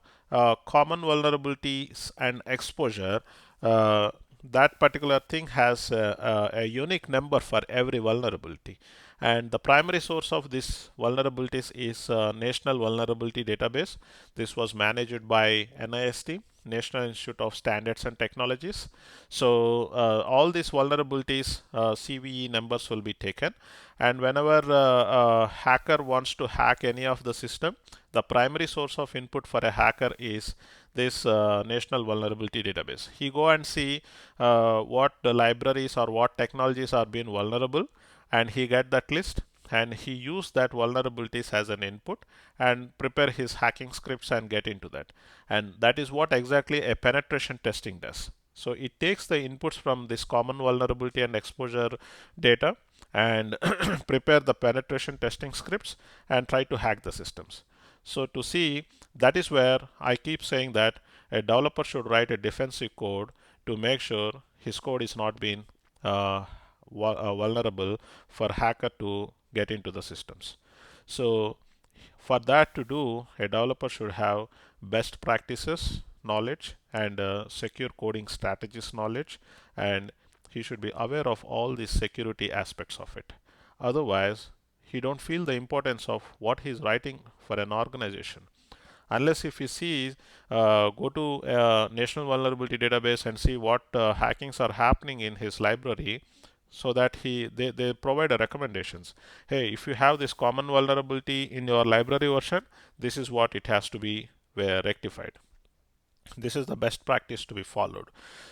Speaker 1: common vulnerabilities and exposure. That particular thing has a unique number for every vulnerability. And the primary source of this vulnerabilities is National Vulnerability Database. This was managed by NIST, National Institute of Standards and Technologies. So all these vulnerabilities, CVE numbers will be taken, and whenever a hacker wants to hack any of the system, the primary source of input for a hacker is this National Vulnerability Database. He go and see what the libraries or what technologies are being vulnerable, and he get that list, and he use that vulnerabilities as an input and prepare his hacking scripts and get into that. And that is what exactly a penetration testing does. So it takes the inputs from this common vulnerability and exposure data and prepare the penetration testing scripts and try to hack the systems. So to see, that is where I keep saying that a developer should write a defensive code to make sure his code is not being vulnerable for hacker to get into the systems. So for that to do, a developer should have best practices knowledge and secure coding strategies knowledge, and he should be aware of all the security aspects of it. Otherwise, he don't feel the importance of what he's writing for an organization. Unless if he sees, go to National Vulnerability Database and see what hackings are happening in his library, so that they provide a recommendations. Hey, if you have this common vulnerability in your library version, this is what it has to be rectified. This is the best practice to be followed.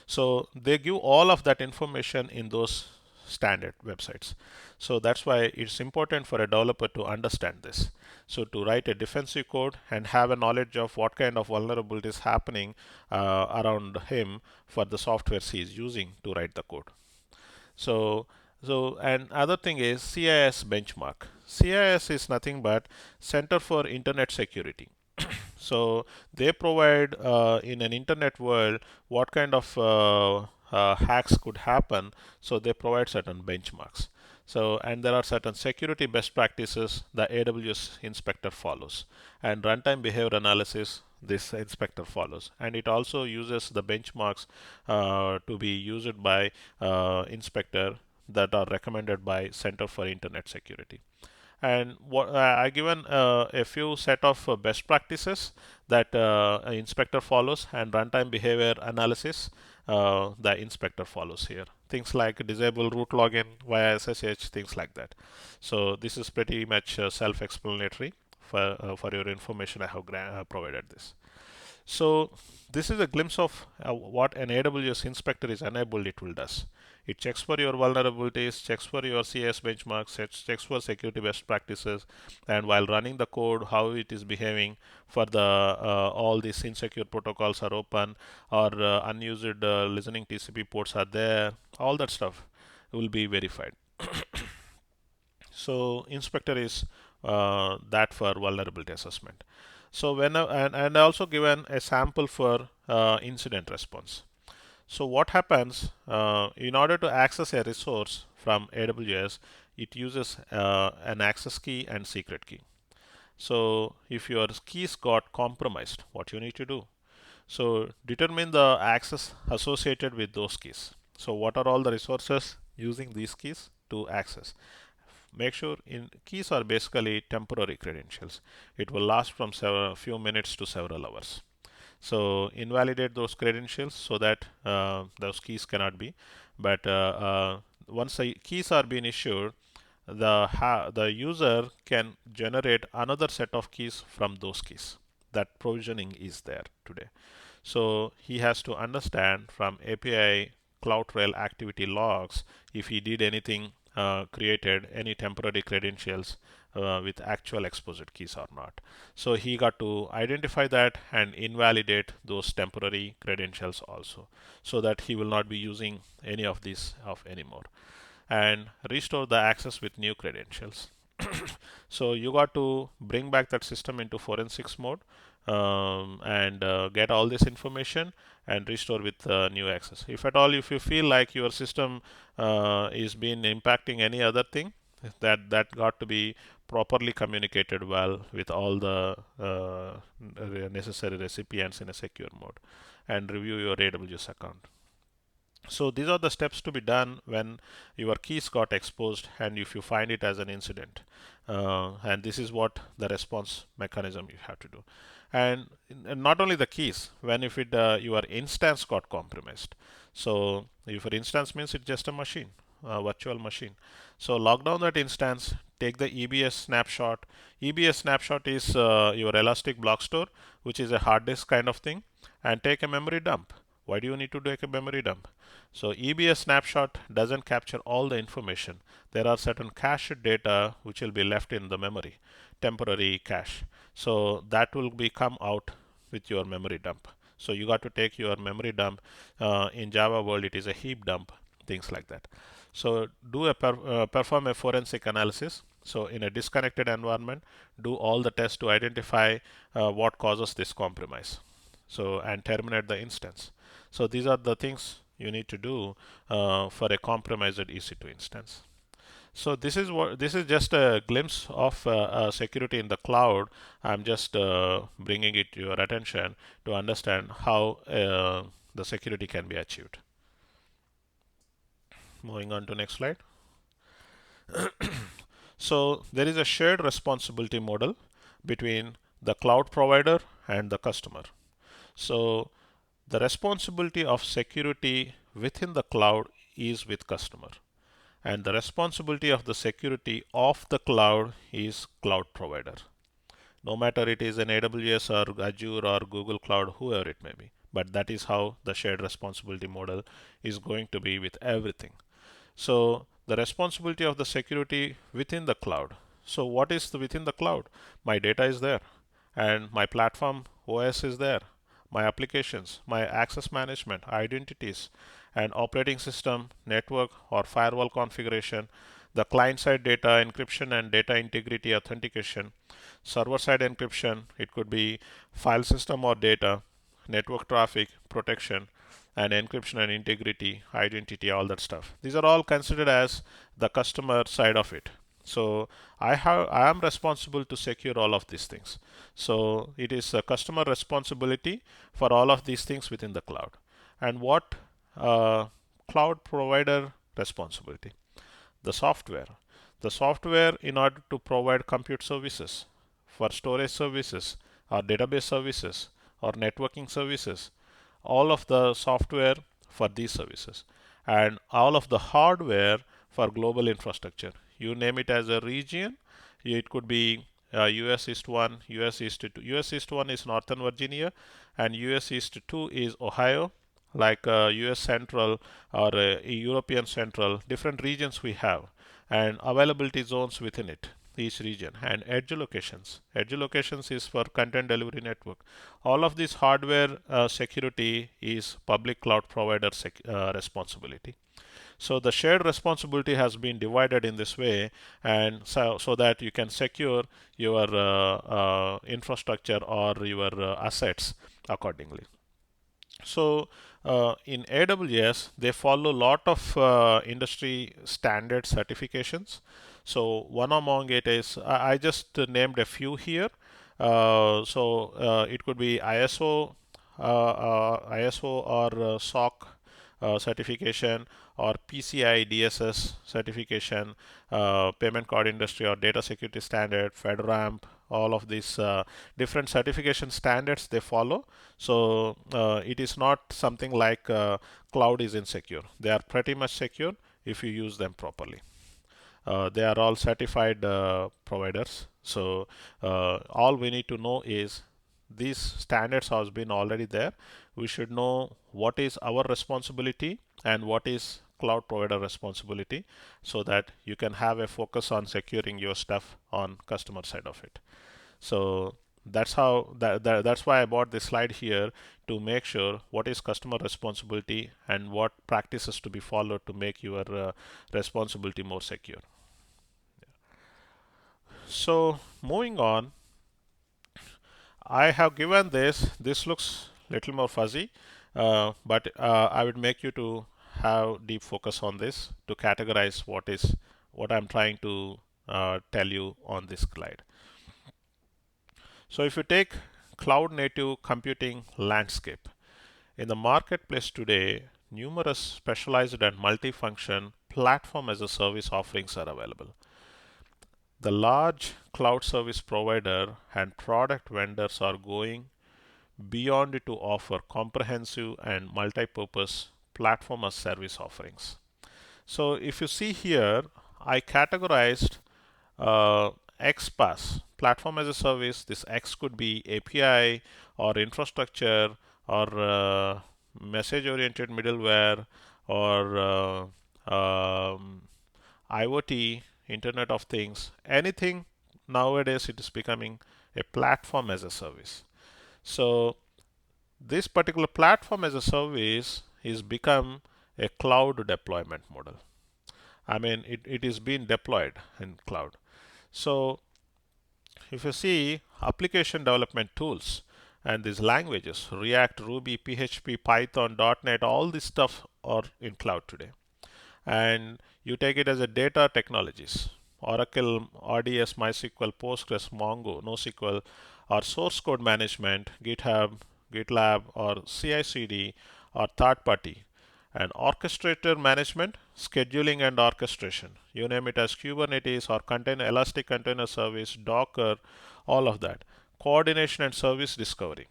Speaker 1: So they give all of that information in those standard websites. So that's why it's important for a developer to understand this. So to write a defensive code and have a knowledge of what kind of vulnerability is happening around him for the software he is using to write the code. And other thing is CIS benchmark. CIS is nothing but Center for Internet Security. So they provide in an internet world what kind of hacks could happen. So they provide certain benchmarks. So, and there are certain security best practices the AWS inspector follows, and runtime behavior analysis this inspector follows, and it also uses the benchmarks to be used by inspector that are recommended by Center for Internet Security. And what I given a few set of best practices that inspector follows, and runtime behavior analysis the inspector follows here. Things like disable root login via SSH, things like that. So this is pretty much self-explanatory. For your information, I have provided this. So this is a glimpse of what an AWS inspector is enabled it will does. It checks for your vulnerabilities, checks for your CS benchmarks, checks for security best practices, and while running the code, how it is behaving for the all these insecure protocols are open, or unused listening TCP ports are there. All that stuff will be verified. So inspector is that for vulnerability assessment. So and I also given a sample for incident response. So what happens in order to access a resource from AWS, it uses an access key and secret key. So if your keys got compromised, what you need to do? So determine the access associated with those keys. So what are all the resources using these keys to access? Make sure in keys are basically temporary credentials. It will last from few minutes to several hours. So invalidate those credentials so that those keys cannot be. But once the keys are being issued, the user can generate another set of keys from those keys. That provisioning is there today. So he has to understand from API CloudTrail activity logs if he did anything, created any temporary credentials with actual exposed keys or not. So he got to identify that and invalidate those temporary credentials also, so that he will not be using any of these of anymore, and restore the access with new credentials. So you got to bring back that system into forensics mode, and get all this information and restore with new access. If at all, if you feel like your system is been impacting any other thing, that got to be properly communicated well with all the necessary recipients in a secure mode, and review your AWS account. So these are the steps to be done when your keys got exposed and if you find it as an incident. And this is what the response mechanism you have to do. And not only the keys, when if it your instance got compromised. So if your instance means it's just a machine, a virtual machine. So lock down that instance, take the EBS snapshot. EBS snapshot is your elastic block store, which is a hard disk kind of thing, and take a memory dump. Why do you need to take a memory dump? So EBS snapshot doesn't capture all the information. There are certain cached data which will be left in the memory, temporary cache. So that will be come out with your memory dump. So you got to take your memory dump. In Java world, it is a heap dump, things like that. So perform a forensic analysis. So in a disconnected environment, do all the tests to identify what causes this compromise. So and terminate the instance. So these are the things you need to do for a compromised EC2 instance. So this is just a glimpse of security in the cloud. I'm just bringing it to your attention to understand how the security can be achieved. Moving on to next slide. So there is a shared responsibility model between the cloud provider and the customer. So the responsibility of security within the cloud is with customer, and the responsibility of the security of the cloud is cloud provider. No matter it is an AWS or Azure or Google Cloud, whoever it may be. But that is how the shared responsibility model is going to be with everything. So the responsibility of the security within the cloud. So what is within the cloud? My data is there, and my platform OS is there, my applications, my access management, identities, and operating system, network or firewall configuration, the client-side data encryption and data integrity authentication, server-side encryption, it could be file system or data, network traffic protection, and encryption and integrity, identity, all that stuff. These are all considered as the customer side of it. So I am responsible to secure all of these things. So it is a customer responsibility for all of these things within the cloud. And what cloud provider responsibility? The software. The software in order to provide compute services, for storage services or database services or networking services, all of the software for these services, and all of the hardware for global infrastructure. You name it as a region, it could be US East 1, US East 2. US East 1 is Northern Virginia, and US East 2 is Ohio, like US Central or European Central, different regions we have, and availability zones within it, each region, and edge locations. Edge locations is for content delivery network. All of this hardware security is public cloud provider responsibility. So the shared responsibility has been divided in this way, and so that you can secure your infrastructure or your assets accordingly. So in AWS, they follow a lot of industry standard certifications. So one among it is, I just named a few here. It could be ISO or SOC certification, or PCI DSS certification, payment card industry or data security standard, FedRAMP, all of these different certification standards they follow. So it is not something like cloud is insecure. They are pretty much secure if you use them properly. They are all certified providers. So all we need to know is these standards has been already there. We should know what is our responsibility and what is cloud provider responsibility, so that you can have a focus on securing your stuff on customer side of it. So that's why I bought this slide here, to make sure what is customer responsibility and what practices to be followed to make your responsibility more secure. So moving on, I have given this. This looks little more fuzzy, but I would make you to have deep focus on this to categorize what I'm trying to tell you on this slide. So if you take cloud native computing landscape, in the marketplace today, numerous specialized and multifunction platform as a service offerings are available. The large cloud service provider and product vendors are going beyond it to offer comprehensive and multi-purpose platform as service offerings. So if you see here, I categorized XPaaS, platform as a service. This X could be API or infrastructure or message-oriented middleware or IoT, Internet of Things, anything. Nowadays it is becoming a platform as a service. So this particular platform as a service is become a cloud deployment model. I mean, it is being deployed in cloud. So if you see application development tools and these languages, React, Ruby, PHP, Python, .NET, all this stuff are in cloud today. And you take it as a data technologies, Oracle, RDS, MySQL, Postgres, Mongo, NoSQL, or source code management, GitHub, GitLab, or CI/CD, or third party, and orchestrator management, scheduling and orchestration. You name it as Kubernetes or container, Elastic Container Service, Docker, all of that. Coordination and service discovery,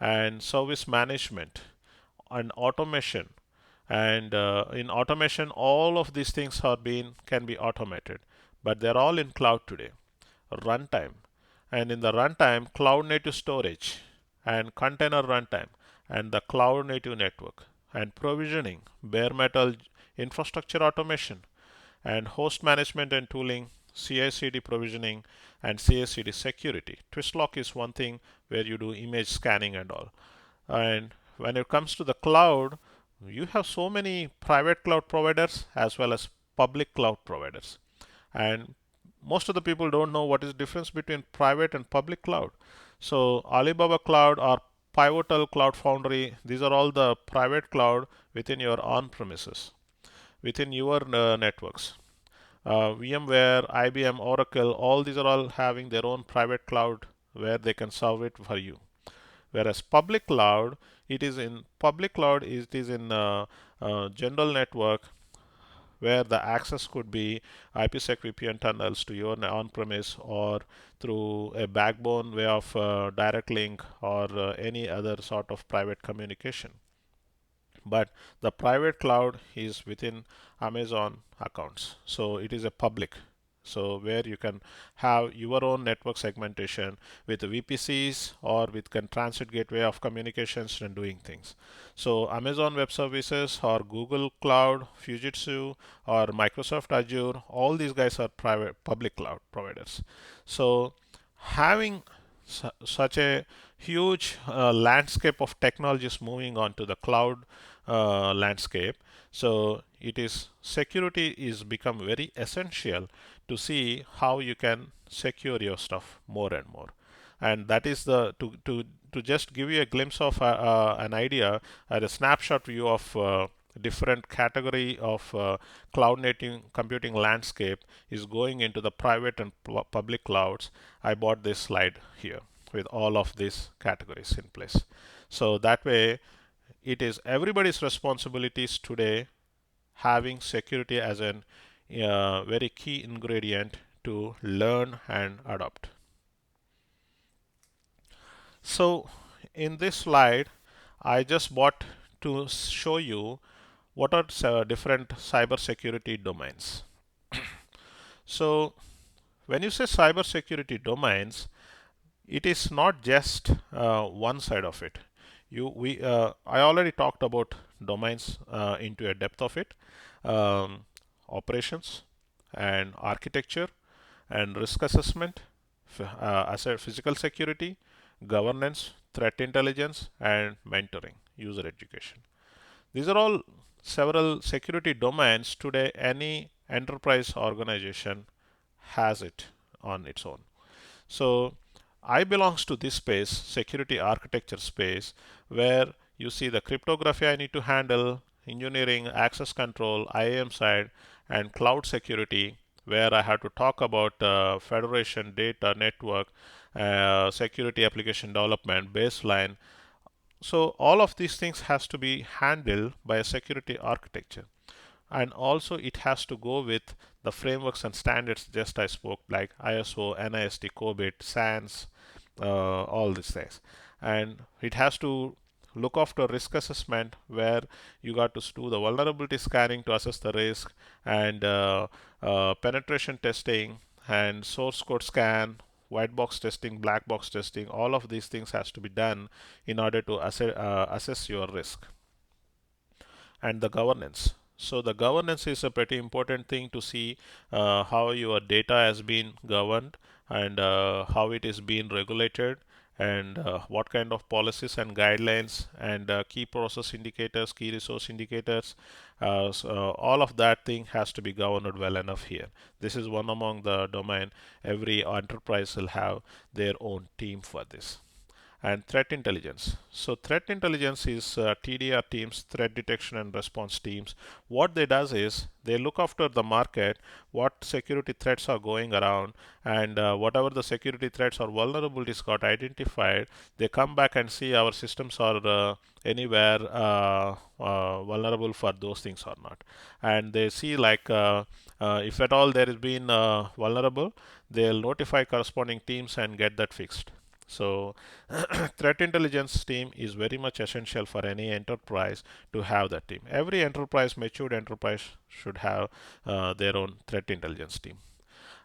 Speaker 1: and service management, and automation. And in automation, all of these things can be automated, but they're all in cloud today. Runtime, and in the runtime, cloud native storage and container runtime, and the cloud native network, and provisioning, bare metal infrastructure automation, and host management and tooling, CI/CD provisioning, and CI/CD security. Twistlock is one thing where you do image scanning and all. And when it comes to the cloud, you have so many private cloud providers as well as public cloud providers. And most of the people don't know what is the difference between private and public cloud. So Alibaba Cloud or Pivotal Cloud Foundry, these are all the private cloud within your on-premises, within your networks. VMware, IBM, Oracle, all these are all having their own private cloud where they can serve it for you. Whereas public cloud, it is in general network, where the access could be IPsec VPN tunnels to your on-premise, or through a backbone way of direct link, or any other sort of private communication. But the private cloud is within Amazon accounts, so it is a public. So where you can have your own network segmentation with VPCs or with transit gateway of communications and doing things. So Amazon Web Services or Google Cloud, Fujitsu or Microsoft Azure, all these guys are private public cloud providers. So having such a huge landscape of technologies moving on to the cloud landscape. So it is security is become very essential to see how you can secure your stuff more and more. And that is the to just give you a glimpse of an idea, a snapshot view of different category of cloud native computing landscape is going into the private and public clouds. I bought this slide here with all of these categories in place. So that way, it is everybody's responsibilities today having security as an very key ingredient to learn and adopt. So in this slide, I just bought to show you what are different cybersecurity domains. So when you say cybersecurity domains, it is not just one side of it. I already talked about domains into a depth of it, um, operations and architecture and risk assessment, asset physical security, governance, threat intelligence, and mentoring, user education. These are all several security domains today. Any enterprise organization has it on its own. So I belongs to this space, security architecture space, where you see the cryptography I need to handle, engineering, access control, IAM side, and cloud security, where I have to talk about federation, data, network, security application development, baseline. So all of these things has to be handled by a security architecture, and also it has to go with the frameworks and standards just I spoke, like ISO, NIST, COBIT, SANS, all these things. And it has to look after risk assessment, where you got to do the vulnerability scanning to assess the risk, and penetration testing, and source code scan, white box testing, black box testing. All of these things has to be done in order to assess your risk. And the governance. So the governance is a pretty important thing to see how your data has been governed, and how it is being regulated, and what kind of policies and guidelines, and key process indicators, key resource indicators. So all of that thing has to be governed well enough here. This is one among the domain. Every enterprise will have their own team for this. And threat intelligence. So threat intelligence is TDR teams, threat detection and response teams. What they does is they look after the market, what security threats are going around, and whatever the security threats or vulnerabilities got identified, they come back and see our systems are anywhere vulnerable for those things or not. And they see, like, if at all there has been vulnerable, they'll notify corresponding teams and get that fixed. So threat intelligence team is very much essential for any enterprise to have that team. Every enterprise, matured enterprise, should have their own threat intelligence team.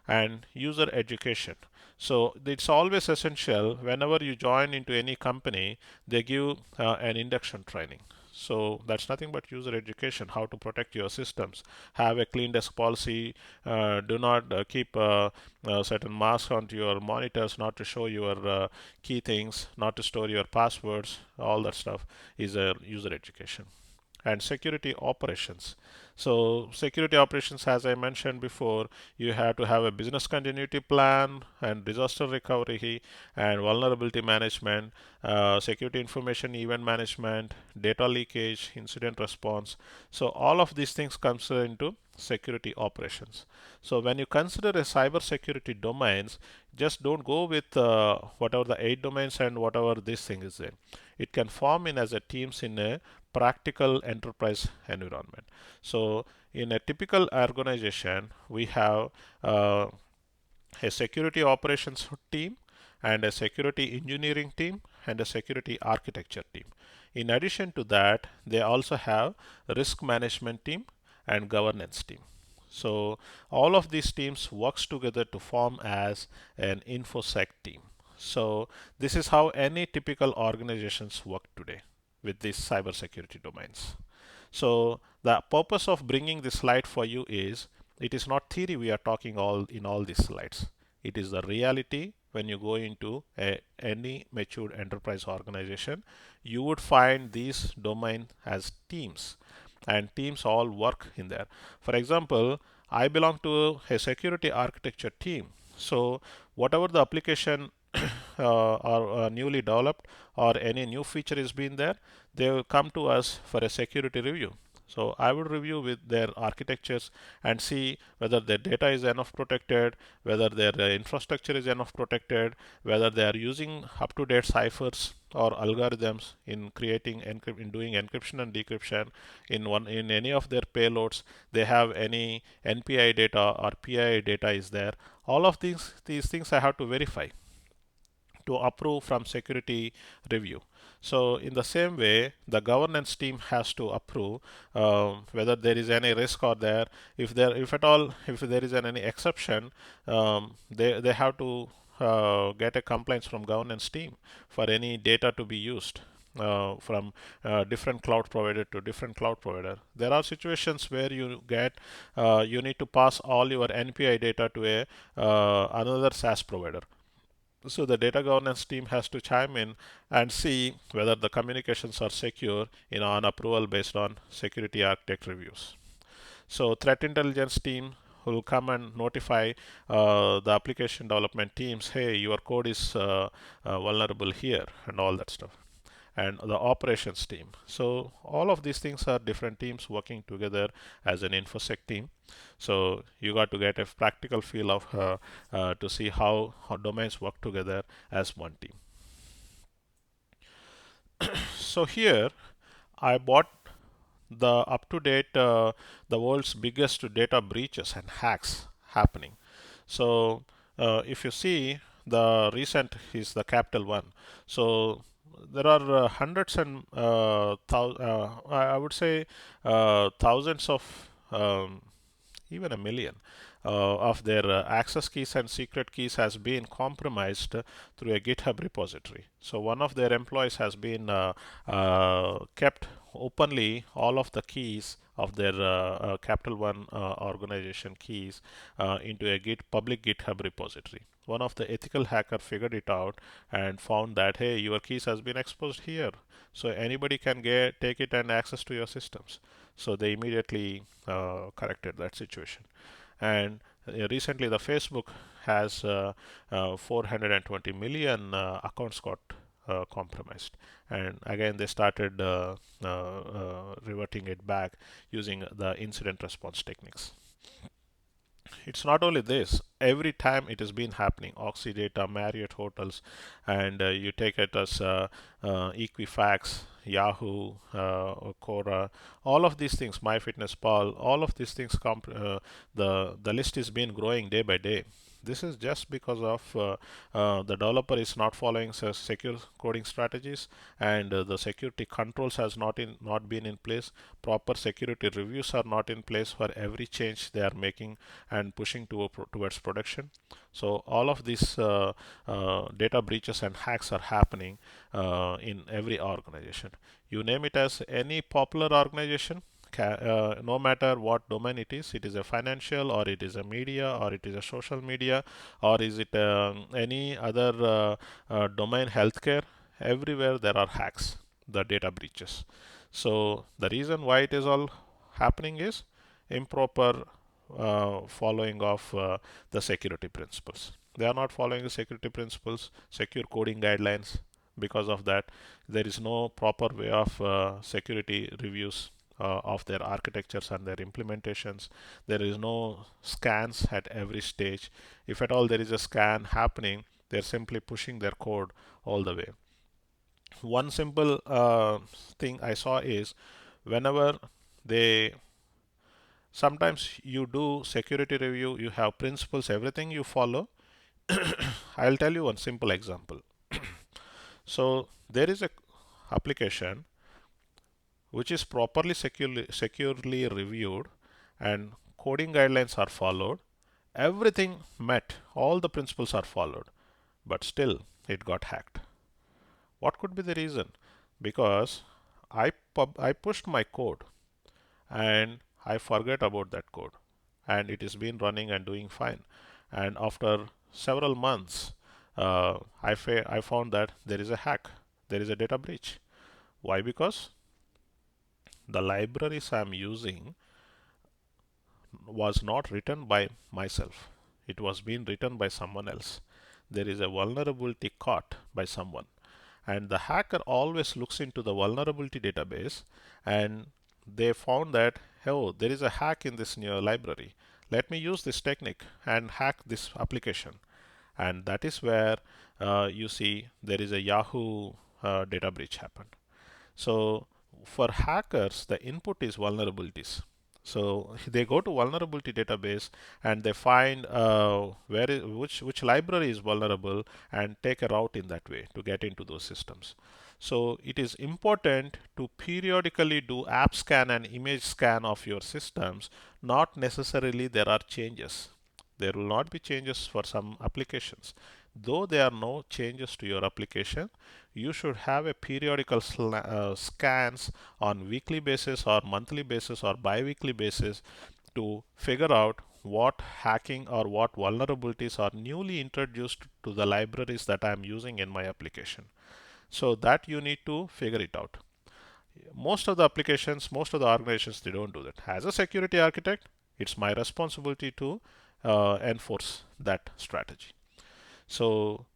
Speaker 1: And user education. So it's always essential whenever you join into any company, they give an induction training. So that's nothing but user education, how to protect your systems, have a clean desk policy, do not keep certain masks onto your monitors, not to show your key things, not to store your passwords, all that stuff is a user education. And security operations. So security operations, as I mentioned before, you have to have a business continuity plan, and disaster recovery, and vulnerability management, security information event management, data leakage, incident response. So all of these things comes into security operations. So when you consider a cyber security domains, just don't go with whatever the 8 domains and whatever this thing is there. It can form in as a teams in a practical enterprise environment. So in a typical organization, we have uh, a security operations team, and a security engineering team, and a security architecture team. In addition to that, they also have risk management team and governance team. So all of these teams works together to form as an infosec team. So this is how any typical organizations work today with these cybersecurity domains. So the purpose of bringing this slide for you is, it is not theory we are talking all in all these slides. It is the reality when you go into any matured enterprise organization. You would find these domain as teams, and teams all work in there. For example, I belong to a security architecture team. So whatever the application are newly developed or any new feature is being there, they will come to us for a security review. So I would review with their architectures and see whether their data is enough protected, whether their infrastructure is enough protected, whether they are using up-to-date ciphers or algorithms in creating in doing encryption and decryption in any of their payloads. They have any NPI data or PII data is there. All of these things I have to verify to approve from security review. So in the same way, the governance team has to approve whether there is any risk or there. If at all, if there is any exception, they have to get a compliance from governance team for any data to be used. From different cloud provider to different cloud provider. There are situations where you need to pass all your NPI data to a another SaaS provider. So the data governance team has to chime in and see whether the communications are secure in on approval based on security architect reviews. So threat intelligence team will come and notify the application development teams, hey, your code is vulnerable here and all that stuff. And the operations team. So all of these things are different teams working together as an infosec team. So you got to get a practical feel of to see how domains work together as one team. So here I bought the up-to-date the world's biggest data breaches and hacks happening. So if you see, the recent is the capital one. So there are hundreds and I would say thousands of even a million of their access keys and secret keys has been compromised through a GitHub repository. So one of their employees has been kept openly all of the keys of their Capital One organization keys into a public GitHub repository. One of the ethical hacker figured it out and found that, hey, your keys has been exposed here, so anybody can take it and access to your systems. So they immediately corrected that situation. And recently, the Facebook has 420 million accounts got compromised, and again they started reverting it back using the incident response techniques. It's not only this, every time it has been happening, Oxydata, Marriott Hotels, and you take it as Equifax, Yahoo, Quora, all of these things, MyFitnessPal, all of these things, the list is been growing day by day. This is just because of the developer is not following secure coding strategies, and the security controls has not been in place. Proper security reviews are not in place for every change they are making and pushing towards production. So all of these data breaches and hacks are happening in every organization. You name it as any popular organization, no matter what domain it is a financial, or it is a media, or it is a social media, or is it any other domain, healthcare, everywhere there are hacks, the data breaches. So the reason why it is all happening is improper following of the security principles. They are not following the security principles, secure coding guidelines. Because of that, there is no proper way of security reviews of their architectures and their implementations. There is no scans at every stage. If at all there is a scan happening, they're simply pushing their code all the way. One simple thing I saw is, whenever they sometimes you do security review, you have principles, everything you follow. I'll tell you one simple example. So there is a application which is properly securely reviewed and coding guidelines are followed, everything met, all the principles are followed, but still it got hacked. What could be the reason? Because I pushed my code and I forget about that code, and it has been running and doing fine. And after several months, I found that there is a hack, there is a data breach. Why? Because the libraries I'm using was not written by myself. It was being written by someone else. There is a vulnerability caught by someone. And the hacker always looks into the vulnerability database, and they found that, oh, there is a hack in this new library. Let me use this technique and hack this application. And that is where you see there is a Yahoo data breach happened. So for hackers, the input is vulnerabilities. So they go to vulnerability database and they find which library is vulnerable and take a route in that way to get into those systems. So it is important to periodically do app scan and image scan of your systems. Not necessarily there are changes. There will not be changes for some applications. Though there are no changes to your application, you should have a periodical scans on weekly basis or monthly basis or bi-weekly basis to figure out what hacking or what vulnerabilities are newly introduced to the libraries that I'm using in my application. So that you need to figure it out. Most of the applications, most of the organizations, they don't do that. As a security architect, it's my responsibility to enforce that strategy. So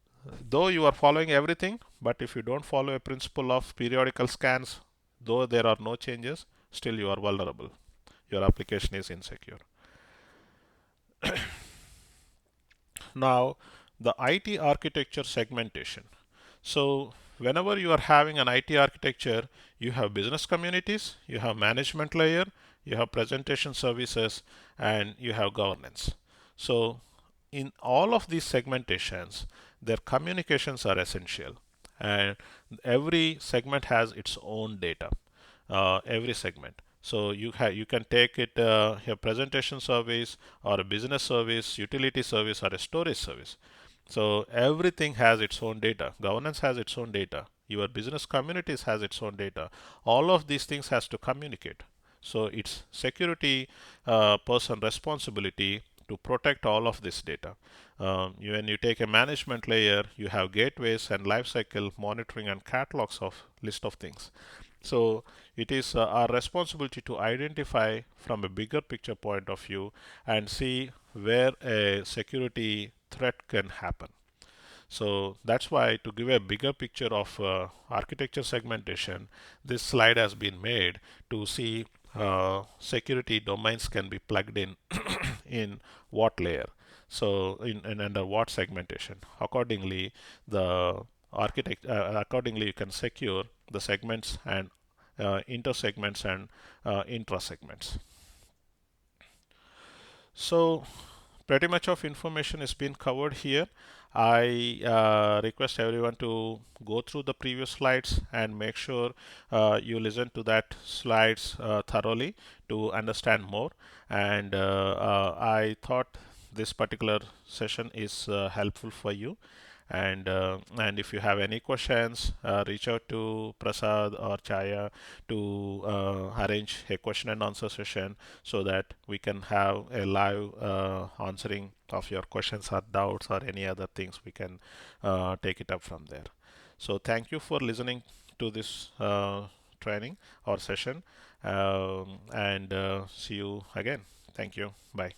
Speaker 1: though you are following everything, but if you don't follow a principle of periodical scans, though there are no changes, still you are vulnerable. Your application is insecure. Now, the IT architecture segmentation. So whenever you are having an IT architecture, you have business communities, you have management layer, you have presentation services, and you have governance. So in all of these segmentations, their communications are essential, and every segment has its own data. Every segment. So you can take it a presentation service or a business service, utility service, or a storage service. So everything has its own data. Governance has its own data. Your business communities has its own data. All of these things has to communicate. So it's security person responsibility to protect all of this data. When you take a management layer, you have gateways and lifecycle monitoring and catalogs of list of things. So it is our responsibility to identify from a bigger picture point of view and see where a security threat can happen. So that's why, to give a bigger picture of architecture segmentation, this slide has been made to see security domains can be plugged in in what layer. So in under what segmentation. Accordingly, accordingly you can secure the segments and intersegments and intra-segments. So pretty much of information is being covered here. I request everyone to go through the previous slides and make sure you listen to that slides thoroughly to understand more. And I thought this particular session is helpful for you. And if you have any questions, reach out to Prasad or Chaya to arrange a question and answer session so that we can have a live answering of your questions or doubts or any other things. We can take it up from there. So thank you for listening to this training or session, and see you again. Thank you. Bye.